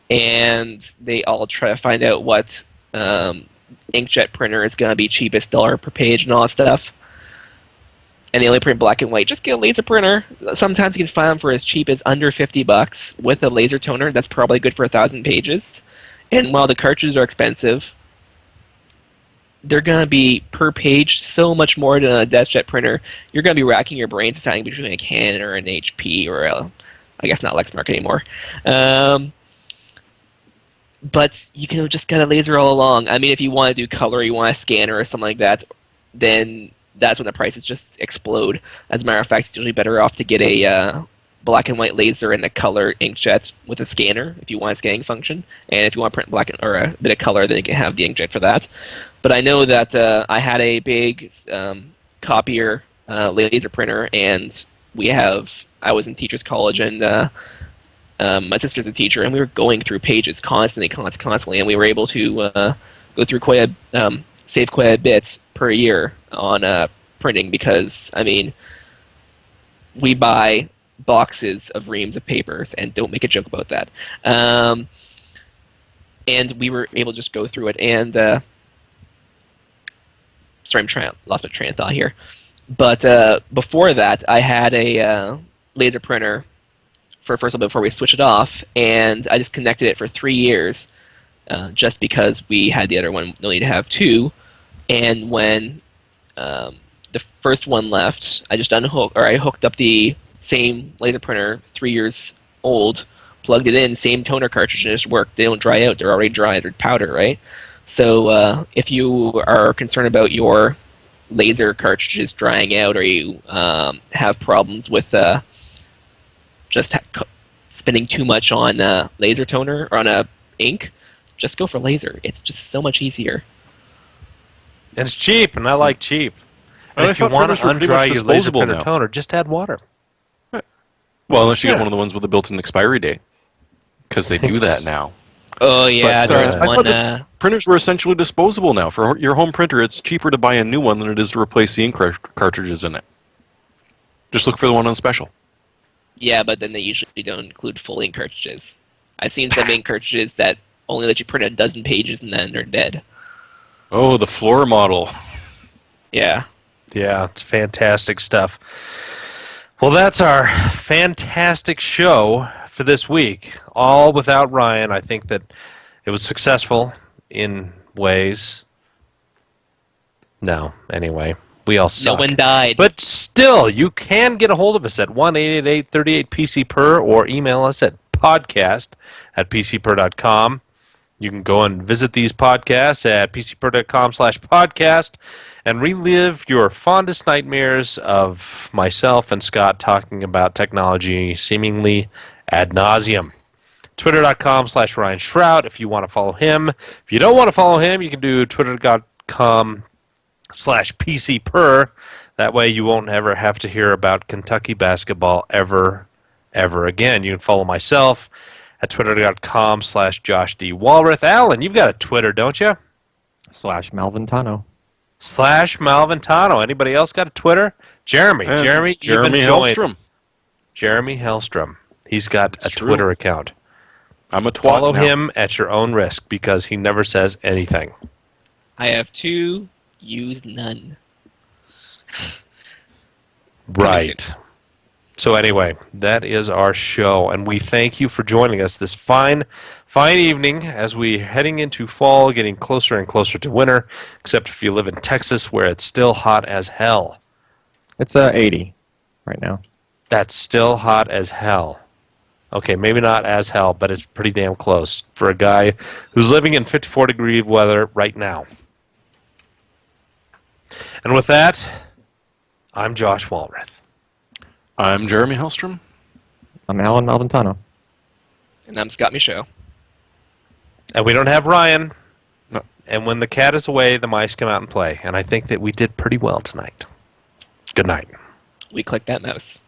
Speaker 4: And they all try to find out what inkjet printer is going to be cheapest dollar per page and all that stuff. And they only print black and white. Just get a laser printer. Sometimes you can find them for as cheap as under $50 with a laser toner. That's probably good for 1,000 pages. And while the cartridges are expensive, they're going to be per page so much more than a DeskJet printer. You're going to be racking your brains deciding between a Canon or an HP or I guess not Lexmark anymore. But you can just get a laser all along. I mean, if you want to do color, you want a scanner or something like that, then that's when the prices just explode. As a matter of fact, it's usually better off to get a black and white laser and a color inkjet with a scanner if you want a scanning function. And if you want to print black or a bit of color, then you can have the inkjet for that. But I know that I had a big copier laser printer, and I was in teacher's college, and my sister's a teacher, and we were going through pages constantly, and we were able to go through save quite a bit per year on printing because, I mean, we buy boxes of reams of papers, and don't make a joke about that. And we were able to just go through it, and sorry, lost my train of thought here. But before that, I had a laser printer for first of all before we switched it off, and I just connected it for 3 years, just because we had the other one only to have 2. And when the first one left, I just hooked up the same laser printer, 3 years old, plugged it in, same toner cartridge, and it just worked. They don't dry out; they're already dry. They're powder, right? So if you are concerned about your laser cartridges drying out, or you have problems with just spending too much on laser toner or on a ink, just go for laser. It's just so much easier.
Speaker 1: And it's cheap, and I like cheap. And if you want to undry your laser printer toner, just add water.
Speaker 2: Right. Well, unless you get one of the ones with a built-in expiry date, because they do that now.
Speaker 4: Oh yeah, there's
Speaker 2: I thought printers were essentially disposable now. For your home printer, it's cheaper to buy a new one than it is to replace the ink cartridges in it. Just look for the one on special.
Speaker 4: Yeah, but then they usually don't include full ink cartridges. I've seen some ink cartridges that only let you print a dozen pages and then they're dead.
Speaker 2: Oh, the floor model.
Speaker 4: Yeah.
Speaker 1: Yeah, it's fantastic stuff. Well, that's our fantastic show for this week. All without Ryan. I think that it was successful in ways. No, anyway. We all suck.
Speaker 4: No one died.
Speaker 1: But still, you can get a hold of us at 1-888-38-PC-PER or email us at podcast@pcper.com. You can go and visit these podcasts at pcper.com/podcast and relive your fondest nightmares of myself and Scott talking about technology seemingly ad nauseum. Twitter.com/Ryan Shrout if you want to follow him. If you don't want to follow him, you can do twitter.com/PCPer. That way you won't ever have to hear about Kentucky basketball ever again. You can follow myself at twitter.com/Josh D. Walrath. Alan, you've got a Twitter, don't you?
Speaker 3: /Malventano.
Speaker 1: /Malventano. Anybody else got a Twitter? Jeremy even joined.
Speaker 2: Hellstrom.
Speaker 1: Jeremy Hellstrom. He's got a
Speaker 2: true.
Speaker 1: Twitter account.
Speaker 2: I'm a twat
Speaker 1: Follow
Speaker 2: now.
Speaker 1: him at your own risk because he never says anything.
Speaker 4: I have 2, use none.
Speaker 1: Right. So anyway, that is our show, and we thank you for joining us this fine evening as we're heading into fall, getting closer and closer to winter, except if you live in Texas where it's still hot as hell.
Speaker 3: It's 80 right now.
Speaker 1: That's still hot as hell. Okay, maybe not as hell, but it's pretty damn close for a guy who's living in 54-degree weather right now. And with that, I'm Josh Walrath.
Speaker 2: I'm Jeremy Hellstrom.
Speaker 3: I'm Alan Malventano.
Speaker 4: And I'm Scott Michaud.
Speaker 1: And we don't have Ryan.
Speaker 2: No.
Speaker 1: And when the cat is away, the mice come out and play. And I think that we did pretty well tonight. Good night.
Speaker 4: We clicked that mouse.